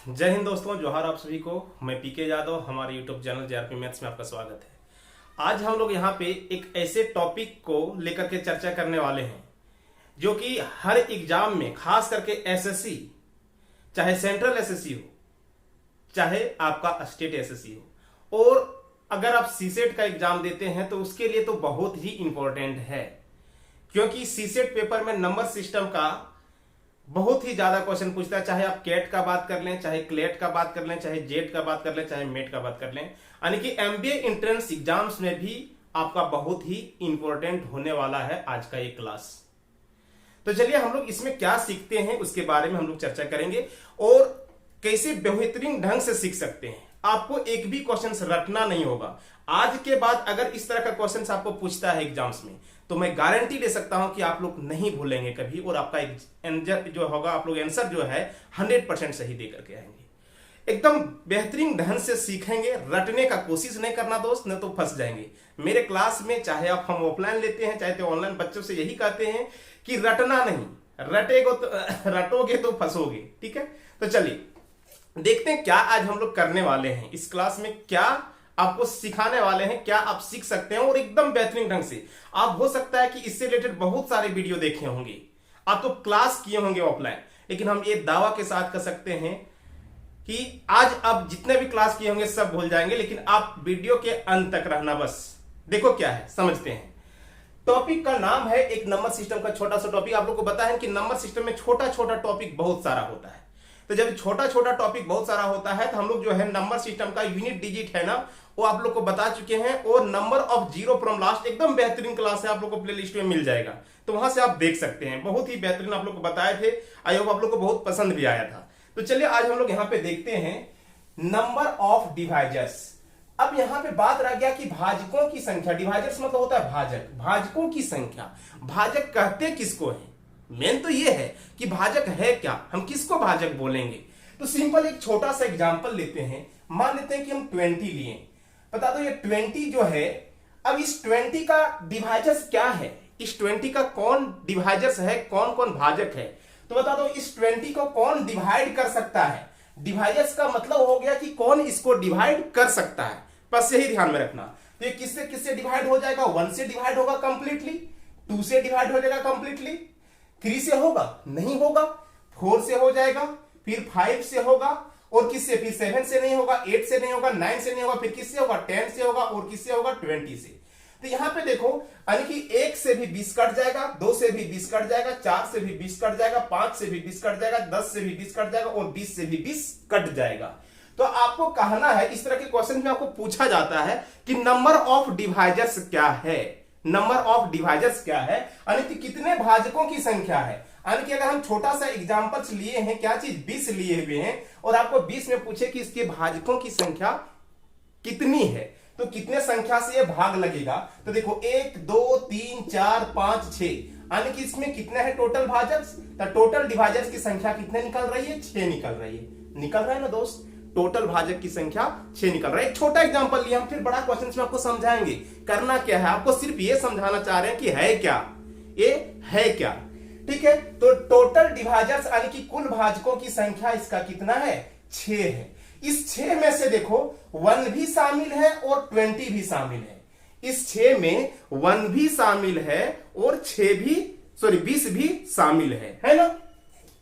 जय हिंद दोस्तों, जोहार आप सभी को। मैं पीके यादव, हमारे यूट्यूब चैनल जेआरपी मैथ्स में आपका स्वागत है। आज हम लोग यहाँ पे एक ऐसे टॉपिक को लेकर के चर्चा करने वाले हैं जो कि हर एग्जाम में, खास करके एसएससी, चाहे सेंट्रल एसएससी हो चाहे आपका स्टेट एसएससी हो, और अगर आप सीसेट का एग्जाम देते हैं तो उसके लिए तो बहुत ही इंपॉर्टेंट है, क्योंकि सीसेट पेपर में नंबर सिस्टम का बहुत ही ज्यादा क्वेश्चन पूछता है। चाहे आप कैट का बात कर लें, चाहे क्लेट का बात कर लें, चाहे जेट का बात कर लें, चाहे मेट का बात कर लें, यानी कि एमबीए एंट्रेंस एग्जाम्स में भी आपका बहुत ही इंपॉर्टेंट होने वाला है आज का ये क्लास। तो चलिए हम लोग इसमें क्या सीखते हैं उसके बारे में हम लोग चर्चा करेंगे, और कैसे बेहतरीन ढंग से सीख सकते हैं। आपको एक भी क्वेश्चन रटना नहीं होगा। आज के बाद अगर इस तरह का क्वेश्चन आपको पूछता है एग्जाम्स में, तो मैं गारंटी ले सकता हूं कि आप लोग नहीं भूलेंगे कभी, और आपका आंसर जो होगा, आप लोग आंसर जो है 100% सही दे करके आएंगे। एकदम बेहतरीन ढंग से सीखेंगे। रटने का कोशिश नहीं करना दोस्त, नहीं तो फंस जाएंगे। मेरे क्लास में, चाहे आप हम ऑफलाइन लेते हैं चाहे तो ऑनलाइन, बच्चों से यही कहते हैं कि रटना नहीं, रटोगे तो फंसोगे। ठीक है, तो चलिए देखते हैं क्या आज हम लोग करने वाले हैं इस क्लास में, क्या आपको सिखाने वाले हैं, क्या आप सीख सकते हैं, और एकदम बेहतरीन ढंग से। आप हो सकता है कि इससे रिलेटेड बहुत सारे वीडियो देखे होंगे, आप तो क्लास किए होंगे ऑफलाइन, लेकिन हम ये दावा के साथ कर सकते हैं कि आज आप जितने भी क्लास किए होंगे सब भूल जाएंगे, लेकिन आप वीडियो के अंत तक रहना। बस देखो क्या है, समझते हैं। टॉपिक का नाम है एक नंबर सिस्टम का छोटा सा टॉपिक। आप लोग को पता है कि नंबर सिस्टम में छोटा छोटा टॉपिक बहुत सारा होता है। तो जब छोटा छोटा टॉपिक बहुत सारा होता है तो हम लोग जो है नंबर सिस्टम का यूनिट डिजिट है ना, वो आप लोग को बता चुके हैं, और number of zero from last एकदम बेहतरीन क्लास है, आप लोग को प्ले लिस्ट में मिल जाएगा, तो वहां से आप देख सकते हैं। बहुत ही बेहतरीन आप लोग को बताए थे, आई होप आप लोग को बहुत पसंद भी आया था। तो चलिए आज हम लोग यहाँ पे देखते हैं नंबर ऑफ डिवाइजर्स। अब यहाँ पे बात रह गया कि भाजकों की संख्या। डिवाइजर्स मतलब होता है भाजक, भाजकों की संख्या। भाजक कहते किसको है? मेन तो ये है कि भाजक है क्या, हम किसको भाजक बोलेंगे। तो सिंपल एक छोटा सा एग्जांपल लेते हैं। मान लेते हैं कि हम 20 लिए। बता दो ये 20 जो है, अब इस 20 का डिवाइजर्स क्या है, इस 20 का कौन डिवाइजर्स है, कौन कौन भाजक है। तो बता दो इस 20 को कौन डिवाइड कर सकता है। डिवाइजर्स का मतलब हो गया कि कौन इसको डिवाइड कर सकता है, बस यही ध्यान में रखना। तो ये किससे किससे डिवाइड हो जाएगा? 1 से डिवाइड होगा कंप्लीटली, 2 से डिवाइड हो जाएगा कंप्लीटली, 3 से होगा नहीं होगा, 4 से हो जाएगा, फिर 5 से होगा, और किससे? फिर 7 से नहीं होगा, 8 से नहीं होगा, 9 से नहीं होगा, फिर किससे होगा? 10 से होगा, और किससे होगा? 20 से। तो यहां पे देखो, यानी कि 1 से भी 20 कट जाएगा, 2 से भी 20 कट जाएगा, 4 से भी 20 कट जाएगा, 5 से भी 20 कट जाएगा, 10 से भी 20 कट जाएगा, और 20 से भी 20 कट जाएगा। तो आपको कहना है, इस तरह के क्वेश्चन में आपको पूछा जाता है कि नंबर ऑफ डिवाइजर्स क्या है। नंबर ऑफ डिवाइजर्स क्या है, यानी कि कितने भाजकों की संख्या है। यानी कि अगर हम छोटा सा एग्जांपल्स लिए हैं, क्या चीज 20 लिए हुए हैं, और आपको 20 में पूछे कि इसके भाजकों की संख्या कितनी है, तो कितने संख्या से ये भाग लगेगा। तो देखो 1 2 3 4 5 6, यानी कि इसमें कितने हैं टोटल भाजक। तो टोटल डिवाइजर्स की संख्या कितने निकल रही है? 6 निकल रही है। निकल रहा है ना दोस्त, टोटल भाजक की संख्या 6 निकल रहा है। एक छोटा एग्जांपल लिया, हम फिर बड़ा क्वेश्चन में आपको समझाएंगे। करना क्या है, आपको सिर्फ ये समझाना चाह रहे हैं कि है क्या, ये है क्या। ठीक है, तो टोटल डिवाइजर्स यानी कि कुल भाजकों की संख्या इसका कितना है? 6 है। इस 6 में से देखो 1 भी शामिल है और 20 भी शामिल है। इस 6 में 1 भी शामिल है और 20 भी शामिल है ना।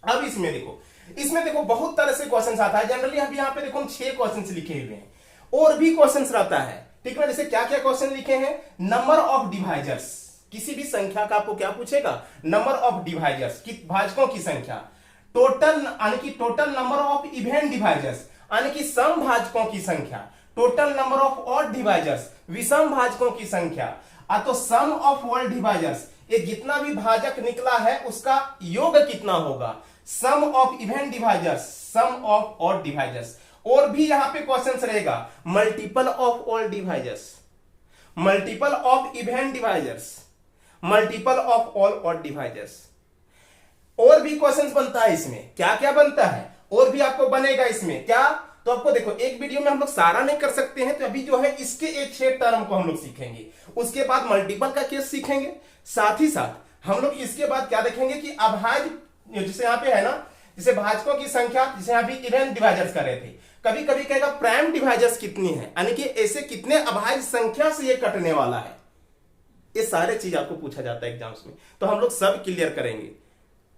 अब इसमें देखो बहुत तरह से क्वेश्चंस आता है। जनरली अभी यहाँ पे देखो हम 6 क्वेश्चंस लिखे हुए हैं, और भी क्वेश्चंस रहता है। ठीक है, जैसे क्या क्या क्वेश्चन लिखे हैं? नंबर ऑफ डिवाइजर्स, किसी भी संख्या का आपको क्या पूछेगा? नंबर ऑफ डिवाइजर्स, भाजकों की संख्या। टोटल यानी कि total number of even divisors, यानी कि सम भाजकों की संख्या। Total number of odd divisors, विषम भाजकों की संख्या। तो सम ऑफ ऑल डिवाइजर्स, ये जितना भी भाजक निकला है उसका योग कितना होगा। Sum of even divisors, sum of odd divisors. और भी यहां पे क्वेश्चंस रहेगा, multiple of all divisors, multiple of even divisors, multiple of all odd divisors. और भी क्वेश्चंस बनता है इसमें। क्या क्या बनता है और भी आपको बनेगा इसमें क्या। तो आपको देखो एक वीडियो में हम लोग सारा नहीं कर सकते हैं, तो अभी जो है इसके एक 6 टर्म को हम लोग सीखेंगे। उसके बाद मल्टीपल का केस सीखेंगे, साथ ही साथ हम लोग इसके बाद क्या देखेंगे कि अभाज्य, जैसे यहां पे है ना जैसे भाजकों की संख्या, जिसे अभी इवन डिवाइजर्स कर रहे थे, कभी कभी कहेगा प्राइम डिवाइजर्स कितनी है, यानी कि ऐसे कितने अभाज्य संख्या से ये कटने वाला है। ये सारे चीज आपको पूछा जाता है एग्जाम्स में, तो हम लोग सब क्लियर करेंगे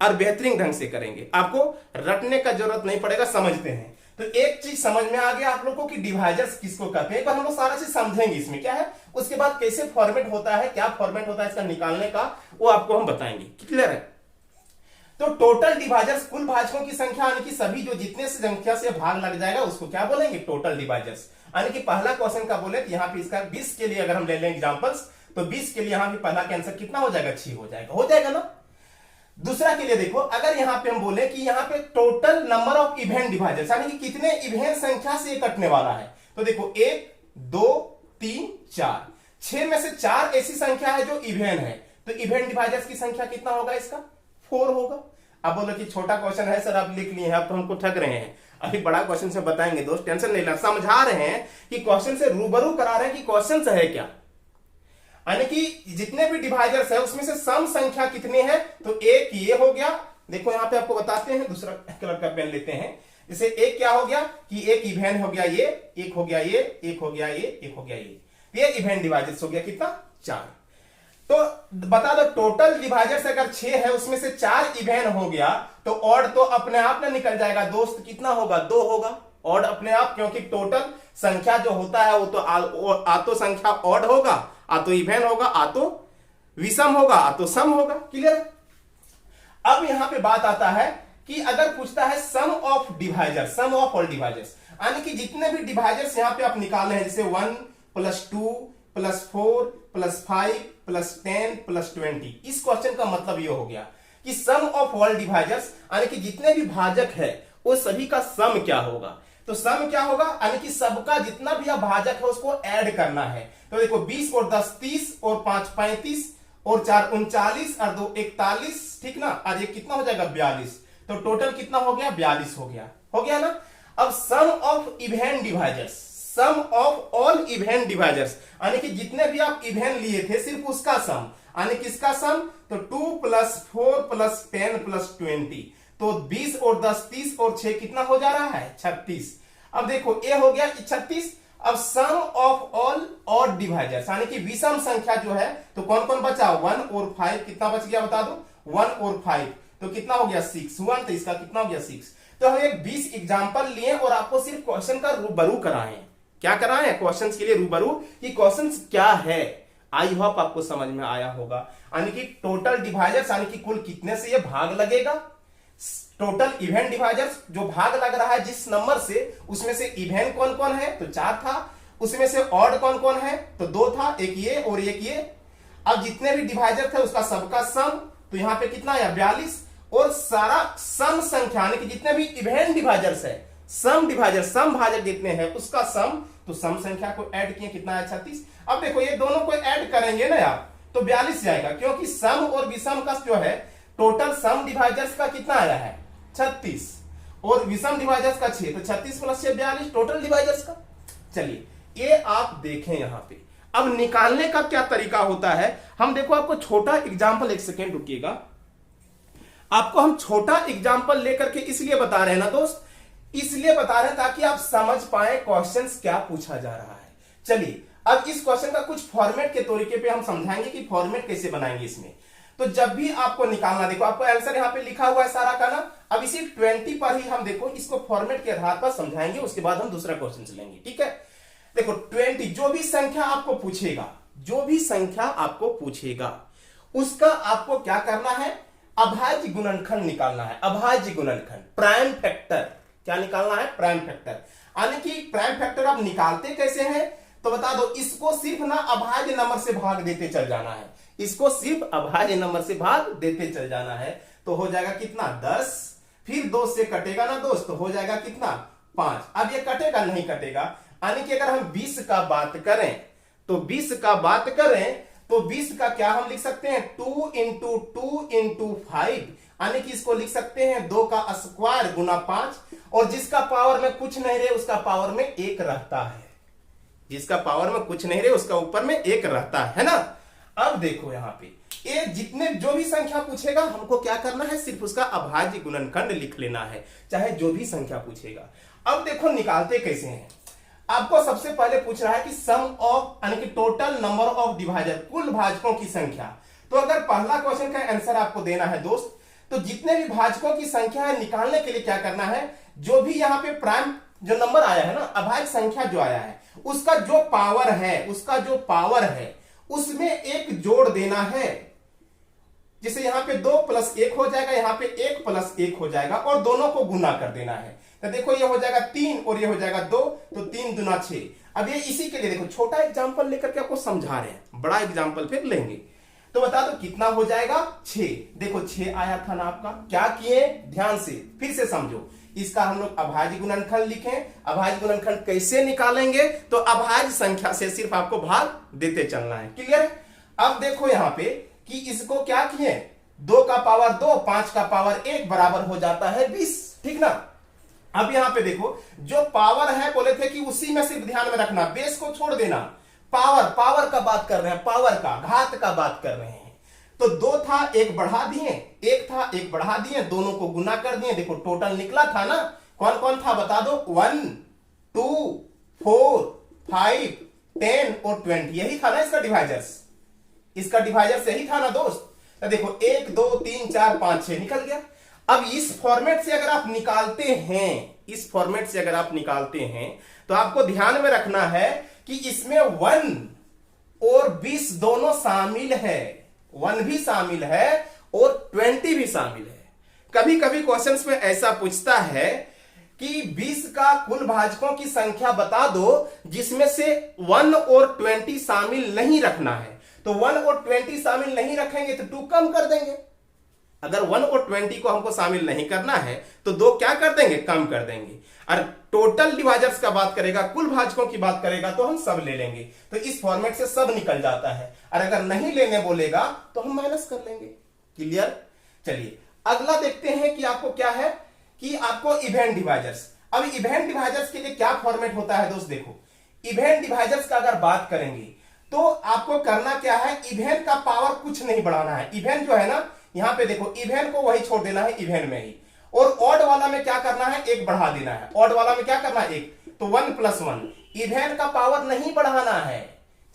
और बेहतरीन ढंग से करेंगे। आपको रटने का जरूरत नहीं पड़ेगा, समझते हैं। तो एक चीज समझ में आ गया आप लोगों की डिवाइजर्स किसको कहते हैं, एक बार हम लोग सारा चीज समझेंगे इसमें क्या है, उसके बाद कैसे फॉर्मेट होता है, क्या फॉर्मेट होता है इसका निकालने का, वो आपको हम बताएंगे। क्लियर है? तो टोटल डिवाइजर्स, कुल भाजकों की संख्या, यानी कि सभी जो जितने से संख्या से भाग लग जाएगा उसको क्या बोलेंगे, टोटल डिवाइजर्स। यानी कि पहला क्वेश्चन का बोले तो यहाँ पे इसका 20 के लिए अगर हम ले लें एग्जांपल्स, तो 20 के लिए यहाँ पे पहला का आंसर कितना हो जाएगा, 6 हो जाएगा ना। दूसरा के लिए देखो, अगर यहाँ पे हम बोले कि यहाँ पे total number of even divisors, यानी कि कितने इवेंट संख्या से ये कटने वाला है, तो देखो 1 2 3 4, 6 में से 4 ऐसी संख्या है जो इवेंट है, तो इवेंट डिवाइजर्स की संख्या कितना होगा, इसका 4 होगा। अब बोलो कि छोटा क्वेश्चन है सर, आप लिख लिए हैं, अब तो हमको ठग रहे हैं। अभी बड़ा क्वेश्चन से बताएंगे दोस्त, टेंशन नहीं लेना, समझा रहे हैं कि क्वेश्चन से रूबरू करा रहे हैं कि क्वेश्चन से है क्या, यानी कि जितने भी डिवाइजर्स है उसमें से सम संख्या कितनी है, तो एक ये हो गया। देखो यहाँ पे आपको बताते हैं, दूसरा कलर का पेन लेते हैं। जैसे एक क्या हो गया कि एक इवेंट हो गया ये, एक हो गया ये, एक हो गया ये, एक हो गया ये इवेंट डिवाइजर्स हो गया कितना, 4। तो बता दो टोटल डिवाइजर्स अगर 6 है उसमें से 4 इवेंट हो गया, तो ऑड तो अपने आप ना निकल जाएगा दोस्त, कितना होगा, 2 होगा ऑड अपने आप, क्योंकि टोटल संख्या जो होता है वो तो आ तो संख्या ऑड होगा, आ तो इवेंट होगा, आ तो विषम होगा, आ तो सम होगा। क्लियर? अब यहां पे बात आता है कि अगर पूछता है sum of divisor, sum of all divisors, यानी कि जितने भी डिवाइजर्स यहां पे आप निकाले हैं, जैसे 1 + 2 + 4 + 5 + 10 + 20, इस क्वेश्चन का मतलब ये हो गया कि सम ऑफ ऑल डिवाइजर्स, यानी कि जितने भी भाजक है वो सभी का सम क्या होगा। तो सम क्या होगा, यानी कि सबका जितना भी भाजक है उसको ऐड करना है। तो देखो 20 और 10 30 और 5 35 और 4 39 और 2 41, ठीक ना, और ये कितना हो जाएगा 42, तो टोटल कितना हो गया, 42 हो गया ना। अब sum of even divisors, sum of all even divisors, यानी कि जितने भी आप इवेंट लिए थे सिर्फ उसका सम, यानी किसका सम, तो 2 + 4 + 10 + 20, तो 20 और 10 30 और 6 कितना हो जा रहा है, 36। अब देखो ये हो गया 36। अब sum of all odd divisors, यानी कि विषम संख्या जो है, तो कौन कौन बचा, 1 और 5, कितना बच गया बता दो, 1 और 5, तो कितना हो गया 6, 1, तो इसका कितना हो गया 6। तो हम एक 20 एग्जाम्पल लिए और आपको सिर्फ क्वेश्चन का रूबरू कराए, क्या कराए, क्वेश्चन के लिए रूबरू कि क्वेश्चन क्या है। आई होप आपको समझ में आया होगा, यानी कि टोटल डिवाइजर्स, यानी कि कुल कितने से ये भाग लगेगा, टोटल इवेंट डिवाइजर्स जो भाग लग रहा है जिस नंबर से, उसमें से इवेंट कौन कौन है, तो 4 था, उसमें से ऑड कौन कौन है, तो 2 था, एक ये और एक ये। अब जितने भी डिवाइजर थे उसका सबका सम, तो यहां पे कितना आया 42, और सारा सम संख्या, यानी कि जितने भी इवेंट डिवाइजर्स है, सम डिवाइजर, सम भाजक जितने हैं उसका सम, तो सम संख्या को ऐड किए कितना है 36। अब देखो ये दोनों को ऐड करेंगे ना आप, तो 42 जाएगा, क्योंकि सम और विषम का जो है टोटल सम डिवाइजर्स का कितना आया है 36 और विषम डिवाइजर्स का 6, तो 36 + 6 42 टोटल डिवाइजर्स का। चलिए ये आप देखें यहां पे। अब निकालने का क्या तरीका होता है, हम देखो आपको छोटा एग्जांपल, एक सेकेंड रुकिएगा, आपको हम छोटा एग्जांपल लेकर के इसलिए बता रहे हैं ना दोस्त, इसलिए बता रहे हैं ताकि आप समझ पाए क्वेश्चंस क्या पूछा जा रहा है। चलिए अब इस क्वेश्चन का कुछ फॉर्मेट के तरीके पे हम समझाएंगे कि फॉर्मेट कैसे बनाएंगे इसमें। तो जब भी आपको निकालना, देखो आपको आंसर यहां पे लिखा हुआ है सारा का ना, अब इसी 20 पर ही हम देखो इसको फॉर्मेट के आधार पर समझाएंगे, उसके बाद हम दूसरा क्वेश्चन लेंगे, ठीक है। देखो 20, जो भी संख्या आपको पूछेगा, जो भी संख्या आपको पूछेगा उसका आपको क्या करना है, अभाज्य गुणनखंड निकालना है, अभाज्य गुणनखंड, प्राइम फैक्टर, क्या निकालना है, प्राइम फैक्टर। यानी कि प्राइम फैक्टर आप निकालते कैसे हैं, तो बता दो, इसको सिर्फ ना अभाज्य नंबर से भाग देते चल जाना है, इसको सिर्फ अभाज्य नंबर से भाग देते चल जाना है, तो हो जाएगा कितना 10, फिर 2 से कटेगा ना दोस्त, तो हो जाएगा कितना 5। अब ये कटेगा नहीं कटेगा, यानी कि अगर हम 20 का बात करें, तो 20 का बात करें तो 20 का क्या हम लिख सकते हैं 2 × 2 × 5, यानी कि इसको लिख सकते हैं 2 का स्क्वायर गुना 5, और जिसका पावर में कुछ नहीं रहे उसका पावर में 1 रहता है, जिसका पावर में कुछ नहीं रहे उसका ऊपर में 1 रहता है ना। अब देखो यहां पे ये जितने जो भी संख्या पूछेगा हमको क्या करना है, सिर्फ उसका अभाज्य गुणनखंड लिख लेना है, चाहे जो भी संख्या पूछेगा। अब देखो निकालते कैसे हैं। आपको सबसे पहले पूछ रहा है कि सम ऑफ यानी कि टोटल नंबर ऑफ डिवाइजर, कुल भाजकों की संख्या। तो अगर पहला क्वेश्चन का आंसर आपको देना है दोस्त, तो जितने भी भाजकों की संख्या है निकालने के लिए क्या करना है, जो भी यहाँ पे प्राइम जो नंबर आया है ना, अभाज्य संख्या जो आया है, उसका जो पावर है उसमें एक जोड़ देना है। जिसे यहाँ पे 2 + 1 हो जाएगा, यहाँ पे 1 + 1 हो जाएगा और दोनों को गुना कर देना है। तो देखो ये हो जाएगा 3 और ये हो जाएगा 2, तो 3 दूना 6। अब ये इसी के लिए देखो छोटा एग्जांपल लेकर के आपको समझा रहे हैं, बड़ा एग्जांपल फिर लेंगे। तो बता दो कितना हो जाएगा, 6। देखो 6 आया था ना आपका, क्या किए ध्यान से फिर से समझो। इसका हम लोग अभाज्य गुणनखंड लिखें। अभाज्य गुणनखंड कैसे निकालेंगे, तो अभाज्य संख्या से सिर्फ आपको भाग देते चलना है। क्लियर? अब देखो यहां पे कि इसको क्या किए, 2 का पावर 2, 5 का पावर 1 बराबर हो जाता है 20। ठीक ना? अब यहां पे देखो जो पावर है बोले थे कि उसी में सिर्फ ध्यान में रखना, बेस को छोड़ देना। पावर का बात कर रहे हैं, पावर का, घात का बात कर रहे हैं। तो 2 था 1 बढ़ा दिए, 1 था 1 बढ़ा दिए, दोनों को गुना कर दिए। देखो टोटल निकला था ना, कौन कौन था बता दो, 1, 2, 4, 5, 10 और 20। यही था ना इसका डिवाइजर्स, इसका डिवाइजर्स यही था ना दोस्त। तो देखो 1, 2, 3, 4, 5, 6 निकल गया। अब इस फॉर्मेट से अगर आप निकालते हैं, इस फॉर्मेट से अगर आप निकालते हैं, तो आपको ध्यान में रखना है कि इसमें 1 और 20 दोनों शामिल है, 1 भी शामिल है और 20 भी शामिल है। कभी कभी क्वेश्चंस में ऐसा पूछता है कि 20 का कुल भाजकों की संख्या बता दो जिसमें से 1 और 20 शामिल नहीं रखना है। तो 1 और 20 शामिल नहीं रखेंगे तो 2 कम कर देंगे। अगर 1 और 20 को हमको शामिल नहीं करना है तो 2 क्या कर देंगे, कम कर देंगे। और टोटल डिवाइजर्स का बात करेगा, कुल भाजकों की बात करेगा तो हम सब ले लेंगे। तो इस फॉर्मेट से सब निकल जाता है, और अगर नहीं लेने बोलेगा तो हम माइनस कर लेंगे। क्लियर? चलिए अगला देखते हैं कि आपको क्या है, कि आपको इवेंट डिवाइजर्स। अब इवेंट डिवाइजर्स के लिए क्या फॉर्मेट होता है दोस्त, देखो इवेंट डिवाइजर्स का अगर बात करेंगे तो आपको करना क्या है, इवेंट का पावर कुछ नहीं बढ़ाना है। इवेंट जो है ना, यहां पे देखो इवेंट को वही छोड़ देना है इवेंट में ही, और ऑड वाला में क्या करना है, 1 बढ़ा देना है। ऑड वाला में क्या करना है, 1, तो 1 + 1। इवेंट का पावर नहीं बढ़ाना है,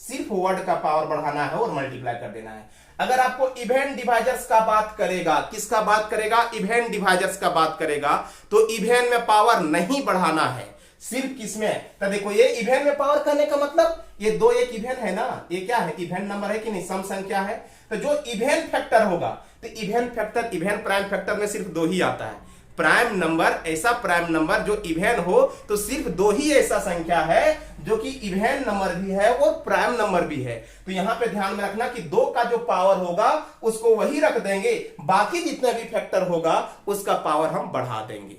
सिर्फ वर्ड का पावर बढ़ाना है और मल्टीप्लाई कर देना है। अगर आपको इवेंट डिवाइजर्स का बात करेगा, किसका बात करेगा, इवेंट डिवाइजर्स का बात करेगा, तो इवेंट में पावर नहीं बढ़ाना है, सिर्फ किसमें, तो देखो ये इवेंट में पावर करने का मतलब ये 2 एक इवेंट है ना, ये क्या है, इवेंट नंबर है कि नहीं, सम संख्या है। तो जो इवेंट फैक्टर होगा, तो event factor, event prime factor में सिर्फ 2 ही आता है। प्राइम नंबर, ऐसा प्राइम नंबर जो इवेंट हो तो सिर्फ 2 ही ऐसा संख्या है जो कि इवेंट नंबर भी है और प्राइम नंबर भी है। तो यहां पे ध्यान में रखना कि 2 का जो पावर होगा उसको वही रख देंगे, बाकी जितना भी फैक्टर होगा उसका पावर हम बढ़ा देंगे।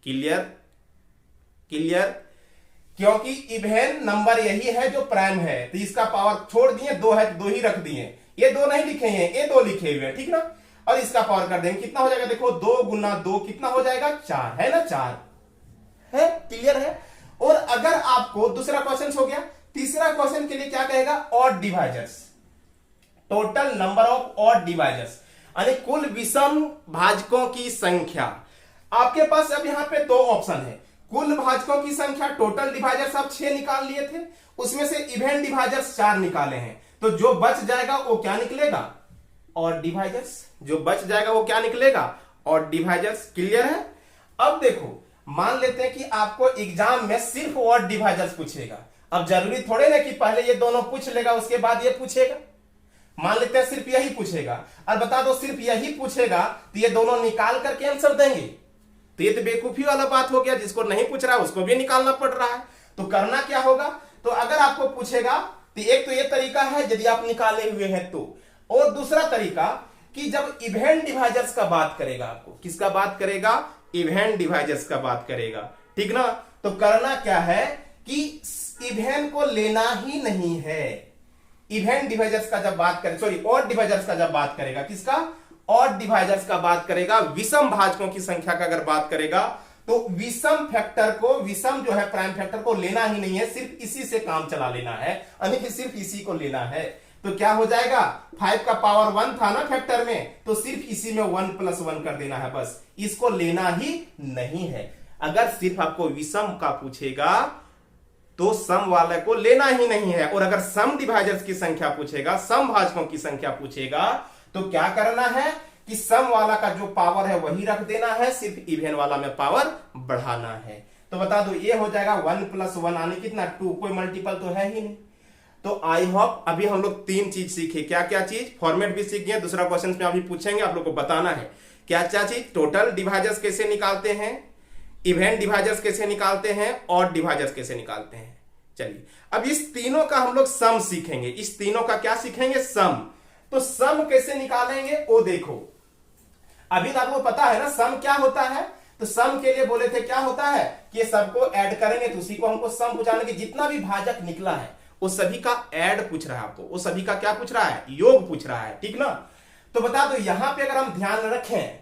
क्लियर? क्लियर? क्योंकि इवेंट नंबर यही है जो प्राइम है, तो इसका पावर छोड़ दिए, 2 है तो 2 ही रख दिए, ये 2 नहीं लिखे हैं, ये 2 लिखे हुए हैं, ठीक ना। और इसका पावर कर देंगे, कितना हो जाएगा, देखो 2 × 2 कितना हो जाएगा, 4 है ना, 4 है। क्लियर है? और अगर आपको दूसरा क्वेश्चन हो गया, तीसरा क्वेश्चन के लिए क्या कहेगा, odd divisors, total number of odd divisors, यानी कुल विषम भाजकों की संख्या। आपके पास अब यहां पे 2 ऑप्शन है, कुल भाजकों की संख्या, टोटल डिवाइजर्स आप 6 निकाल लिए थे, उसमें से इवेंट डिवाइजर्स 4 निकाले हैं, तो जो बच जाएगा वो क्या निकलेगा, ऑड डिवाइजर्स। जो बच जाएगा वो क्या निकलेगा, ऑड डिवाइजर्स। क्लियर है? अब देखो मान लेते हैं कि आपको एग्जाम में सिर्फ ऑड डिवाइजर्स पूछेगा। अब जरूरी थोड़े ना कि पहले ये दोनों पूछ लेगा उसके बाद ये पूछेगा। मान लेते हैं सिर्फ यही पूछेगा, और बता दो सिर्फ यही पूछेगा तो ये दोनों निकाल करके आंसर देंगे, तो ये तो बेवकूफी वाला बात हो गया। जिसको नहीं पूछ रहा है उसको भी निकालना पड़ रहा है। तो करना क्या होगा, तो अगर आपको पूछेगा तो एक तो ये तरीका है यदि आप निकाले हुए हैं तो, और दूसरा तरीका कि जब इवेंट डिवाइजर्स का बात करेगा, आपको किसका बात करेगा, इवेंट डिवाइजर्स का बात करेगा, ठीक ना। तो करना क्या है कि इवेंट को लेना ही नहीं है। इवेंट डिवाइजर्स का जब बात करें, सॉरी ऑड डिवाइजर्स का जब बात करेगा, किसका, ऑड डिवाइजर्स का बात करेगा, विषम भाजकों की संख्या का अगर बात करेगा तो विषम फैक्टर को, विषम जो है प्राइम फैक्टर को लेना ही नहीं है, सिर्फ इसी से काम चला लेना है, यानी कि सिर्फ इसी को लेना है। तो क्या हो जाएगा, 5 का पावर 1 था ना फैक्टर में, तो सिर्फ इसी में 1 + 1 कर देना है, बस इसको लेना ही नहीं है। अगर सिर्फ आपको विषम का पूछेगा तो सम वाले को लेना ही नहीं है, और अगर सम डिवाइजर्स की संख्या पूछेगा, सम भाजकों की संख्या पूछेगा, तो क्या करना है कि सम वाला का जो पावर है वही रख देना है, सिर्फ इवेन वाला में पावर बढ़ाना है। तो बता दो ये हो जाएगा 1 + 1 आने कितना 2, कोई मल्टीपल तो है ही नहीं। तो आई होप अभी हम लोग 3 चीज सीखे। क्या क्या चीज, फॉर्मेट भी सीख गए, दूसरा क्वेश्चन में अभी पूछेंगे, आप लोग को बताना है क्या क्या चीज, टोटल डिवाइजर्स कैसे निकालते हैं, इवेंट डिवाइजर्स कैसे निकालते हैं, और डिवाइजर्स कैसे निकालते हैं। चलिए अब इस तीनों का हम लोग सम सीखेंगे, इस तीनों का क्या सीखेंगे, सम। तो सम कैसे निकालेंगे वो देखो, अभी तो आपको पता है ना सम क्या होता है। तो सम के लिए बोले थे क्या होता है कि सबको ऐड करेंगे, तो उसी को हमको सम पूछाने की, जितना भी भाजक निकला है वो सभी का ऐड पूछ रहा है आपको, वो सभी का क्या पूछ रहा है, योग पूछ रहा है, ठीक ना। तो बता दो यहां पे अगर हम ध्यान रखें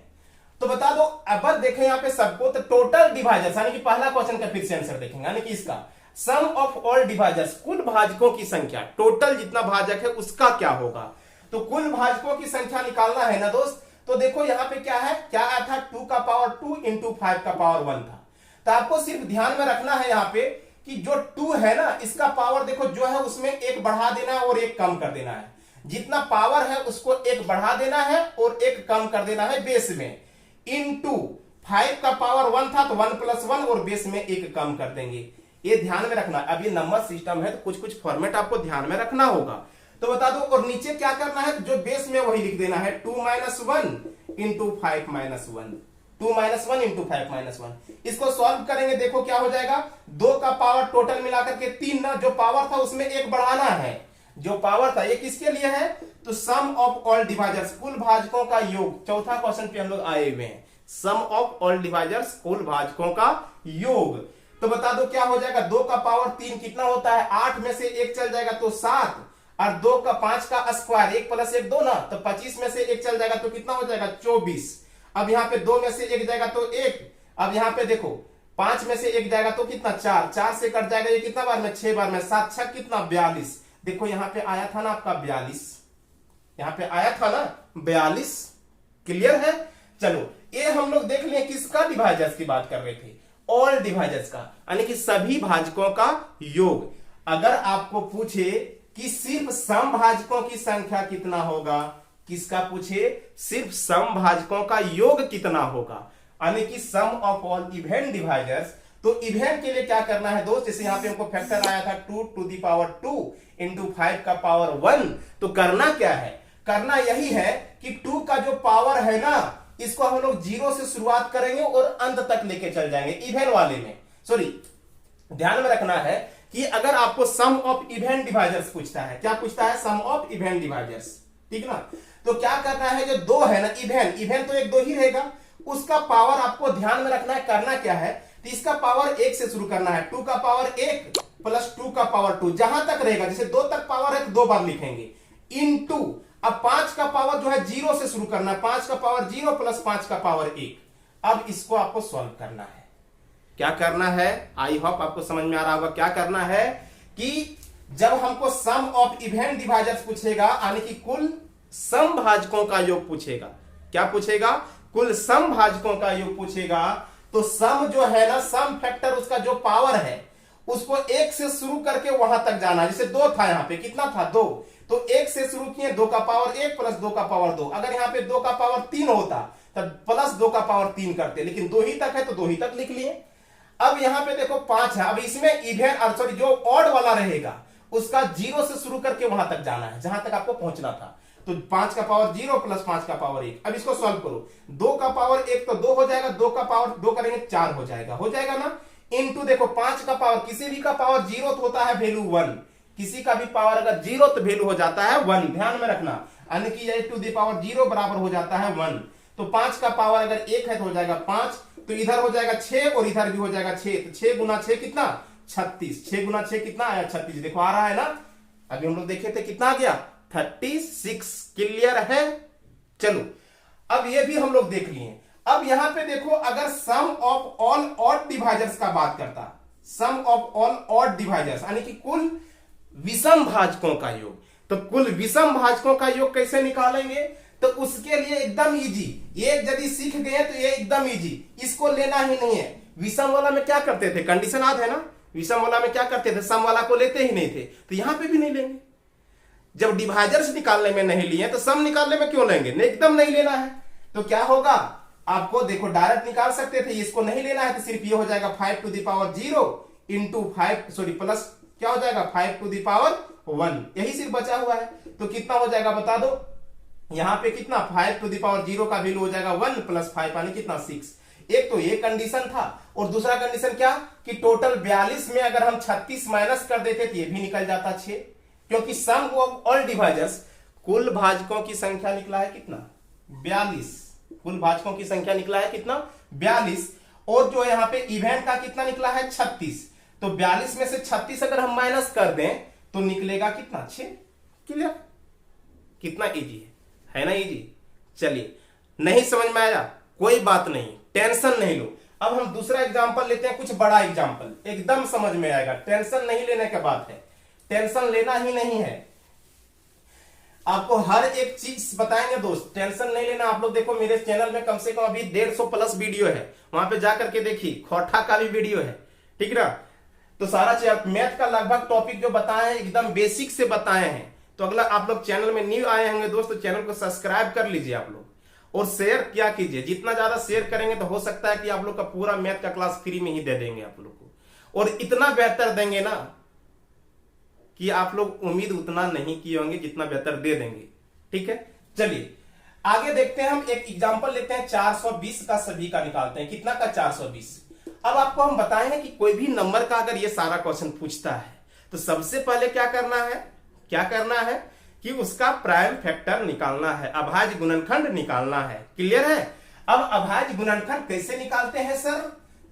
तो बता दो, अब देखें यहां पे सबको, तो टोटल डिवाइजर्स यानी कि पहला क्वेश्चन का फिर से आंसर देखेंगे, यानी कि इसका सम ऑफ ऑल डिवाइजर्स, कुल भाजकों की संख्या, टोटल जितना भाजक है उसका क्या होगा। तो कुल भाजकों की संख्या निकालना है ना दोस्त, तो देखो यहां पे क्या है, क्या आया था 2 का पावर 2 × 5 का पावर 1 था। तो आपको सिर्फ ध्यान में रखना है यहां पे कि जो 2 है ना इसका पावर देखो जो है उसमें एक बढ़ा देना है और एक कम कर देना है, जितना पावर है उसको एक बढ़ा देना है और एक कम कर देना है बेस में, इनटू 5 का पावर 1 था तो 1 + 1 और बेस में एक कम कर देंगे। ये ध्यान में रखना, अब ये नंबर सिस्टम है तो कुछ कुछ फॉर्मेट आपको ध्यान में रखना होगा। तो बता दो, और नीचे क्या करना है, जो बेस में वही लिख देना है 2 - 1 × 5 - 1, 2 - 1 × 5 - 1। इसको सॉल्व करेंगे, देखो क्या हो जाएगा, 2 का पावर टोटल मिलाकर के 3 ना, जो पावर था उसमें एक बढ़ाना है, जो पावर था ये किसके लिए है, तो सम ऑफ ऑल डिवाइजर्स, कुल भाजकों का योग। चौथा क्वेश्चन पे हम लोग आए हुए हैं, सम ऑफ ऑल डिवाइजर्स, कुल भाजकों का योग। तो बता दो क्या हो जाएगा, 2 का पावर 3 कितना होता है, 8 में से 1 चल जाएगा तो 7, और 2 का 5 का स्क्वायर, 1 + 1 2 ना, तो 25 में से 1 चल जाएगा तो कितना हो जाएगा 24। अब यहाँ पे 2 में से 1 जाएगा तो 1, अब यहाँ पे देखो 5 में से 1 जाएगा तो कितना 4, 4 से कट जाएगा ये कितना बार में, 6 बार में, 7 6 कितना 42। देखो यहाँ पे आया था ना आपका 42, यहाँ पे आया था ना 42, क्लियर है। चलो ये हम लोग देख लिए किसका, डिवाइजर्स की बात कर रहे थे, ऑल डिवाइजर्स का, यानी कि सभी भाजकों का योग। अगर आपको पूछे कि सिर्फ सम भाजकों की संख्या कितना होगा, किसका पूछे, सिर्फ सम भाजकों का योग कितना होगा, यानी कि सम ऑफ ऑल इवेंट डिवाइजर्स। तो इवेंट के लिए क्या करना है दोस्त, जैसे यहां पे हमको फैक्टर आया था 2 × 2 × 5 का पावर 1, तो करना क्या है, करना यही है कि 2 का जो पावर है ना इसको हम लोग 0 से शुरुआत करेंगे और अंत तक लेके चल जाएंगे इवेंट वाले में। सॉरी, ध्यान में रखना है कि अगर आपको सम ऑफ इवेंट डिवाइजर्स पूछता है, क्या पूछता है, सम ऑफ इवेंट डिवाइजर्स, ठीक ना। तो क्या करना है, जो 2 है ना इवेंट तो एक 2 ही रहेगा, उसका पावर आपको ध्यान में रखना है। करना क्या है, तो इसका पावर 1 से शुरू करना है, 2 का पावर 1 + 2 का पावर 2 जहां तक रहेगा, जैसे 2 तक पावर है तो 2 बार लिखेंगे, इनटू अब 5 का पावर जो है 0 से शुरू करना है, 5 का पावर 0 + 5 का पावर 1। अब इसको आपको सॉल्व करना है, क्या करना है, आई होप आपको समझ में आ रहा होगा। क्या करना है कि जब हमको सम ऑफ इवेंट डिवाइजर्स पूछेगा, यानी कि कुल सम भाजकों का योग पूछेगा, क्या पूछेगा, कुल सम भाजकों का योग पूछेगा, तो सम जो है ना, सम फैक्टर उसका जो पावर है उसको 1 से शुरू करके वहां तक जाना। जैसे 2 था, यहां पे कितना था 2, तो 1 से शुरू किए, 2 का पावर 1 + 2 का पावर 2। अगर यहाँ पे 2 का पावर 3 होता तब प्लस 2 का पावर 3 करते, लेकिन 2 ही तक है तो 2 ही तक लिख लिए। अब यहाँ पे देखो 5 है, अब इसमें इवेंट सॉरी जो ऑड वाला रहेगा उसका 0 से शुरू करके वहां तक जाना है जहां तक आपको पहुंचना था। तो 5 का पावर 0 + 5 का पावर 1। अब इसको सॉल्व करो, 2 का पावर 1 तो 2 हो जाएगा, 2 का पावर 2 करेंगे 4 हो जाएगा ना, इनटू देखो 5 का पावर, किसी भी का पावर 0 तो होता है वैल्यू 1, किसी का भी पावर अगर 0 तो वैल्यू हो जाता है 1, ध्यान में रखना, यानी कि ये 2 दी पावर 0 बराबर हो जाता है 1। तो 5 का पावर अगर 1 है तो हो जाएगा 5, तो इधर हो जाएगा 6 और इधर भी हो जाएगा 6, तो 6 × 6 कितना 36, 6 × 6 कितना आया 36, देखो आ रहा है ना। अभी हम लोग देखे थे कितना आ गया 36, क्लियर है। चलो अब ये भी हम लोग देख लिए। अब यहां पे देखो, अगर sum of all odd divisors का बात करता, सम ऑफ ऑल ऑड डिवाइजर्स यानी कि कुल विषम भाजकों का योग, तो कुल विषम भाजकों का योग कैसे निकालेंगे, तो उसके लिए एकदम इजी, एक यदि सीख गए तो ये एकदम इजी, इसको लेना ही नहीं है। विषम वाला में क्या करते थे, कंडीशन याद है ना, विषम वाला में क्या करते थे, सम वाला को लेते ही नहीं थे, तो यहां पे भी नहीं लेंगे। जब डिवाइजर्स निकालने में नहीं लिए तो सम निकालने में क्यों लेंगे, एकदम नहीं लेना है। तो क्या होगा, आपको देखो डायरेक्ट निकाल सकते थे, इसको नहीं लेना है तो सिर्फ ये हो जाएगा 5 to the power 0 into 5 sorry plus क्या हो जाएगा 5 टू द पावर 1, यही सिर्फ बचा हुआ है। तो कितना हो जाएगा बता दो, यहां पे कितना 5 टू द पावर 0 का वैल्यू हो जाएगा 1 प्लस 5 यानी कितना 6। एक तो ये कंडीशन था, और दूसरा कंडीशन क्या कि टोटल 42 में अगर हम 36 माइनस कर देते तो ये भी निकल जाता 6, क्योंकि सम ऑफ ऑल डिवाइजर्स, कुल भाजकों की संख्या निकला है कितना 42, कुल भाजकों की संख्या निकला है कितना 42, और जो यहां पे इवेंट का कितना निकला है 36, तो 42 में से 36 अगर हम माइनस कर दें तो निकलेगा कितना 6। क्लियर, कितना इजी है ना इजी। चलिए, नहीं समझ में आया कोई बात नहीं, टेंशन नहीं लो। अब हम दूसरा एग्जांपल लेते हैं, कुछ बड़ा एग्जांपल, एकदम समझ में आएगा, टेंशन नहीं लेने की बात है, टेंशन लेना ही नहीं है। आपको हर एक चीज बताएंगे दोस्त, टेंशन नहीं लेना। आप लोग देखो मेरे चैनल में कम से कम अभी 150 प्लस वीडियो है, वहां पे जाकर के देखिए, खोटा का भी वीडियो है, ठीक ना। तो सारा मैथ का लगभग टॉपिक जो बताए हैं एकदम बेसिक से बताए हैं। तो अगला आप लोग चैनल में न्यू आए होंगे दोस्त, तो चैनल को सब्सक्राइब कर लीजिए आप लोग, और शेयर क्या कीजिए, जितना ज्यादा शेयर करेंगे तो हो सकता है कि आप लोग का पूरा मैथ का क्लास फ्री में ही दे देंगे आप लोग को, और इतना बेहतर देंगे ना कि आप लोग उम्मीद उतना नहीं किए होंगे जितना बेहतर दे देंगे। ठीक है, चलिए आगे देखते हैं। हम एक एग्जांपल लेते हैं, 420 का सभी का निकालते हैं। कितना का 420। अब आपको हम बताएंगे कि कोई भी नंबर का अगर ये सारा क्वेश्चन पूछता है तो सबसे पहले क्या करना है कि उसका प्राइम फैक्टर निकालना है, अभाज्य गुणनखंड निकालना है। क्लियर है। अब अभाज्य गुणनखंड कैसे निकालते हैं सर,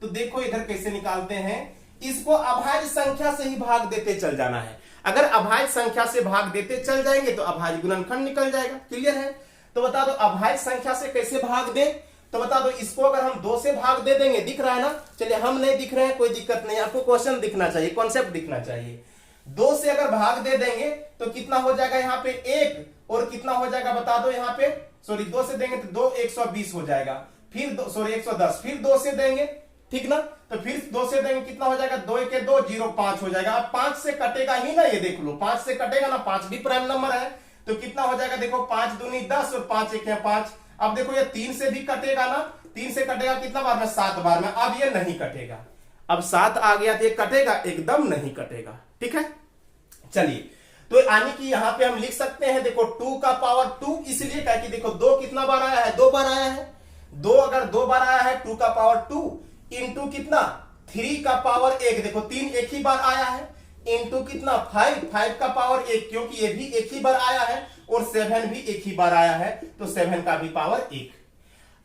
तो देखो इधर कैसे निकालते हैं, इसको अभाज्य संख्या से ही भाग देते चल जाना है। अगर अभाज्य संख्या से भाग देते चल जाएंगे तो अभाज्य गुणनखंड निकल जाएगा। क्लियर है। तो बता दो अभाज्य संख्या से कैसे भाग दे, तो बता दो इसको अगर हम 2 से भाग दे देंगे, दिख रहा है ना, चलिए हम नहीं दिख रहे हैं कोई दिक्कत नहीं, आपको क्वेश्चन दिखना चाहिए, कॉन्सेप्ट दिखना चाहिए। 2 से अगर भाग दे देंगे तो कितना हो जाएगा यहाँ पे 1, और कितना हो जाएगा बता दो यहाँ पे, सॉरी 2 से देंगे तो 2 120 हो जाएगा, फिर 110, फिर 2 से देंगे, ठीक ना, तो फिर 2 से देंगे कितना हो जाएगा, 2 1 2 0 5 हो जाएगा। अब 5 से कटेगा ही ना, ये देख लो 5 से कटेगा ना, 5 भी प्राइम नंबर है, तो कितना हो जाएगा देखो 5 दूनी 10 और 5 1 है 5। अब देखो ये 3 से भी कटेगा ना, 3 से कटेगा कितना बार में, 7 बार में। अब ये नहीं कटेगा, अब 7 आ गया तो ये कटेगा, एकदम नहीं कटेगा। ठीक है, चलिए तो यानी कि यहां पे हम लिख सकते हैं, देखो 2 का पावर 2, इसलिए क्या कि देखो 2 कितना बार आया है, 2 बार आया है, 2 अगर 2 बार आया है 2 का पावर 2 इंटू कितना 3 का पावर 1, देखो 3 एक ही बार आया है, इंटू कितना 5 का पावर 1, क्योंकि ये भी एक ही बार आया है, और 7 भी एक ही बार आया है, तो 7 का भी पावर 1।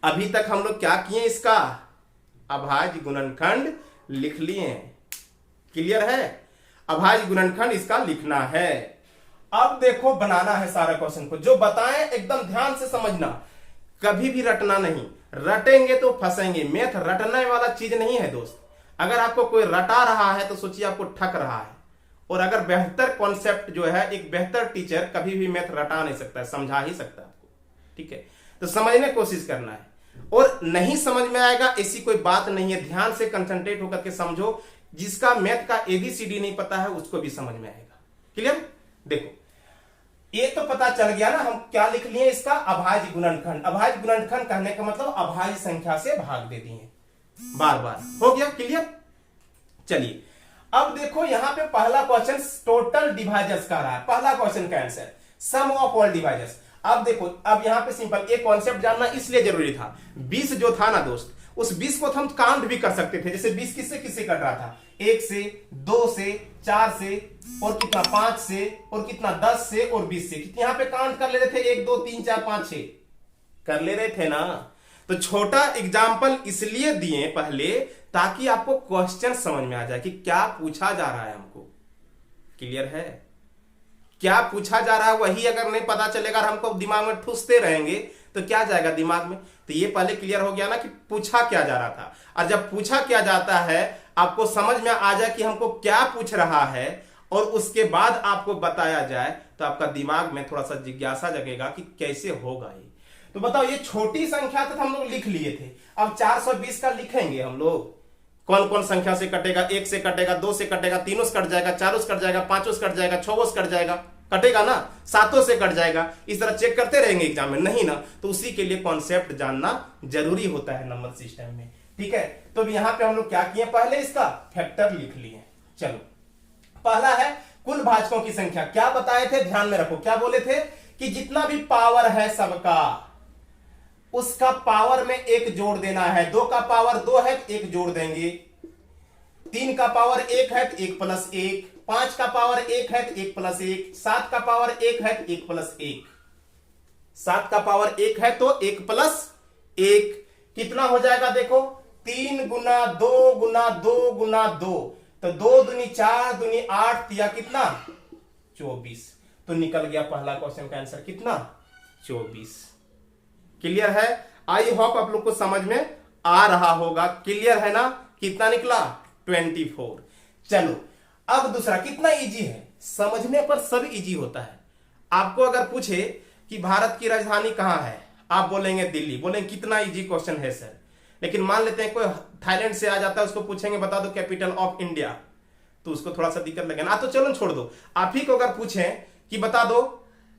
अभी तक हम लोग क्या किए, इसका अभाज्य गुणनखंड लिख लिए। क्लियर है, अभाज्य गुणनखंड इसका लिखना है। अब देखो बनाना है सारा क्वेश्चन को, जो बताएं एकदम ध्यान से समझना, कभी भी रटना नहीं, रटेंगे तो फंसेंगे। मैथ रटने वाला चीज नहीं है दोस्त। अगर आपको कोई रटा रहा है तो सोचिए आपको ठग रहा है, और अगर बेहतर कॉन्सेप्ट जो है, एक बेहतर टीचर कभी भी मैथ रटा नहीं सकता है, समझा ही सकता है आपको। ठीक है, तो समझने की कोशिश करना है, और नहीं समझ में आएगा ऐसी कोई बात नहीं है, ध्यान से कंसंट्रेट होकर के समझो। जिसका मैथ का ABCD नहीं पता है उसको भी समझ में आएगा। क्लियर, देखो ये तो पता चल गया ना, हम क्या लिख लिए इसका अभाज्य गुणनखंड। अभाज्य गुणनखंड कहने का मतलब अभाज्य संख्या से भाग दे दिए बार बार। हो गया क्लियर। चलिए अब देखो यहां पे पहला क्वेश्चन टोटल डिवाइजर्स का रहा है, पहला क्वेश्चन का answer sum of all divisors. अब देखो, अब यहां पे सिंपल एक कॉन्सेप्ट जानना इसलिए जरूरी था, 20 जो था ना दोस्त, उस 20 को हम काउंट भी कर सकते थे। जैसे 20 किससे किससे कट रहा था, 1 से, 2 से, 4 से, और कितना 5 से, और कितना 10 से, और 20 से। यहां पे काउंट कर ले रहे थे 1 2 3 4 5 6 कर ले रहे थे ना। तो छोटा एग्जाम्पल इसलिए दिए पहले ताकि आपको क्वेश्चन समझ में आ जाए कि क्या पूछा जा रहा है हमको। क्लियर है, क्या पूछा जा रहा है वही अगर नहीं पता चलेगा, हमको दिमाग में ठूसते रहेंगे तो क्या जाएगा दिमाग में। तो ये पहले क्लियर हो गया ना कि पूछा क्या जा रहा था, और जब पूछा क्या जाता है आपको समझ में आ जाए कि हमको क्या पूछ रहा है, और उसके बाद आपको बताया जाए तो आपका दिमाग में थोड़ा सा जिज्ञासा जगेगा कि कैसे होगा ये। तो बताओ, ये छोटी संख्या तक हम लोग लिख लिए थे, अब 420 का लिखेंगे हम लोग। कौन कौन संख्या से कटेगा? 1 से कटेगा, 2 से कटेगा, 3 से कट जाएगा, 4 से कट जाएगा, 5 से कट जाएगा, 6 से कट जाएगा, कटेगा ना, 7 से कट जाएगा। इस तरह चेक करते रहेंगे एग्जाम में, नहीं ना? तो उसी के लिए कॉन्सेप्ट जानना जरूरी होता है नंबर सिस्टम में, ठीक है। तो यहां पे हम लोग क्या किए, पहले इसका फैक्टर लिख लिए। चलो, पहला है कुल भाजकों की संख्या। क्या बताए थे, ध्यान में रखो, क्या बोले थे कि जितना भी पावर है सबका, उसका पावर में 1 जोड़ देना है। 2 का पावर 2 है तो 1 जोड़ देंगे, 3 का पावर 1 है तो 1 प्लस 1, 5 का पावर 1 है तो 1 प्लस 1, 7 का पावर 1 है तो 1 प्लस 1, 7 का पावर 1 है तो 1 प्लस 1 कितना हो जाएगा? देखो, 3 गुना 2 गुना 2 गुना 2, तो 2 दूनी 4 दूनी 8 या कितना 24। तो निकल गया पहला क्वेश्चन का आंसर, कितना 24। क्लियर है? आई होप आप लोग को समझ में आ रहा होगा। क्लियर है ना? कितना निकला? 24। चलो, अब दूसरा कितना इजी है, समझने पर सब इजी होता है। आपको अगर पूछे कि भारत की राजधानी कहां है, आप बोलेंगे दिल्ली, बोलेंगे कितना इजी क्वेश्चन है सर। लेकिन मान लेते हैं कोई थाईलैंड से आ जाता है, उसको पूछेंगे बता दो कैपिटल ऑफ इंडिया, तो उसको थोड़ा सा दिक्कत लगेगा ना। तो चलो छोड़ दो, आप ही को अगर पूछें कि बता दो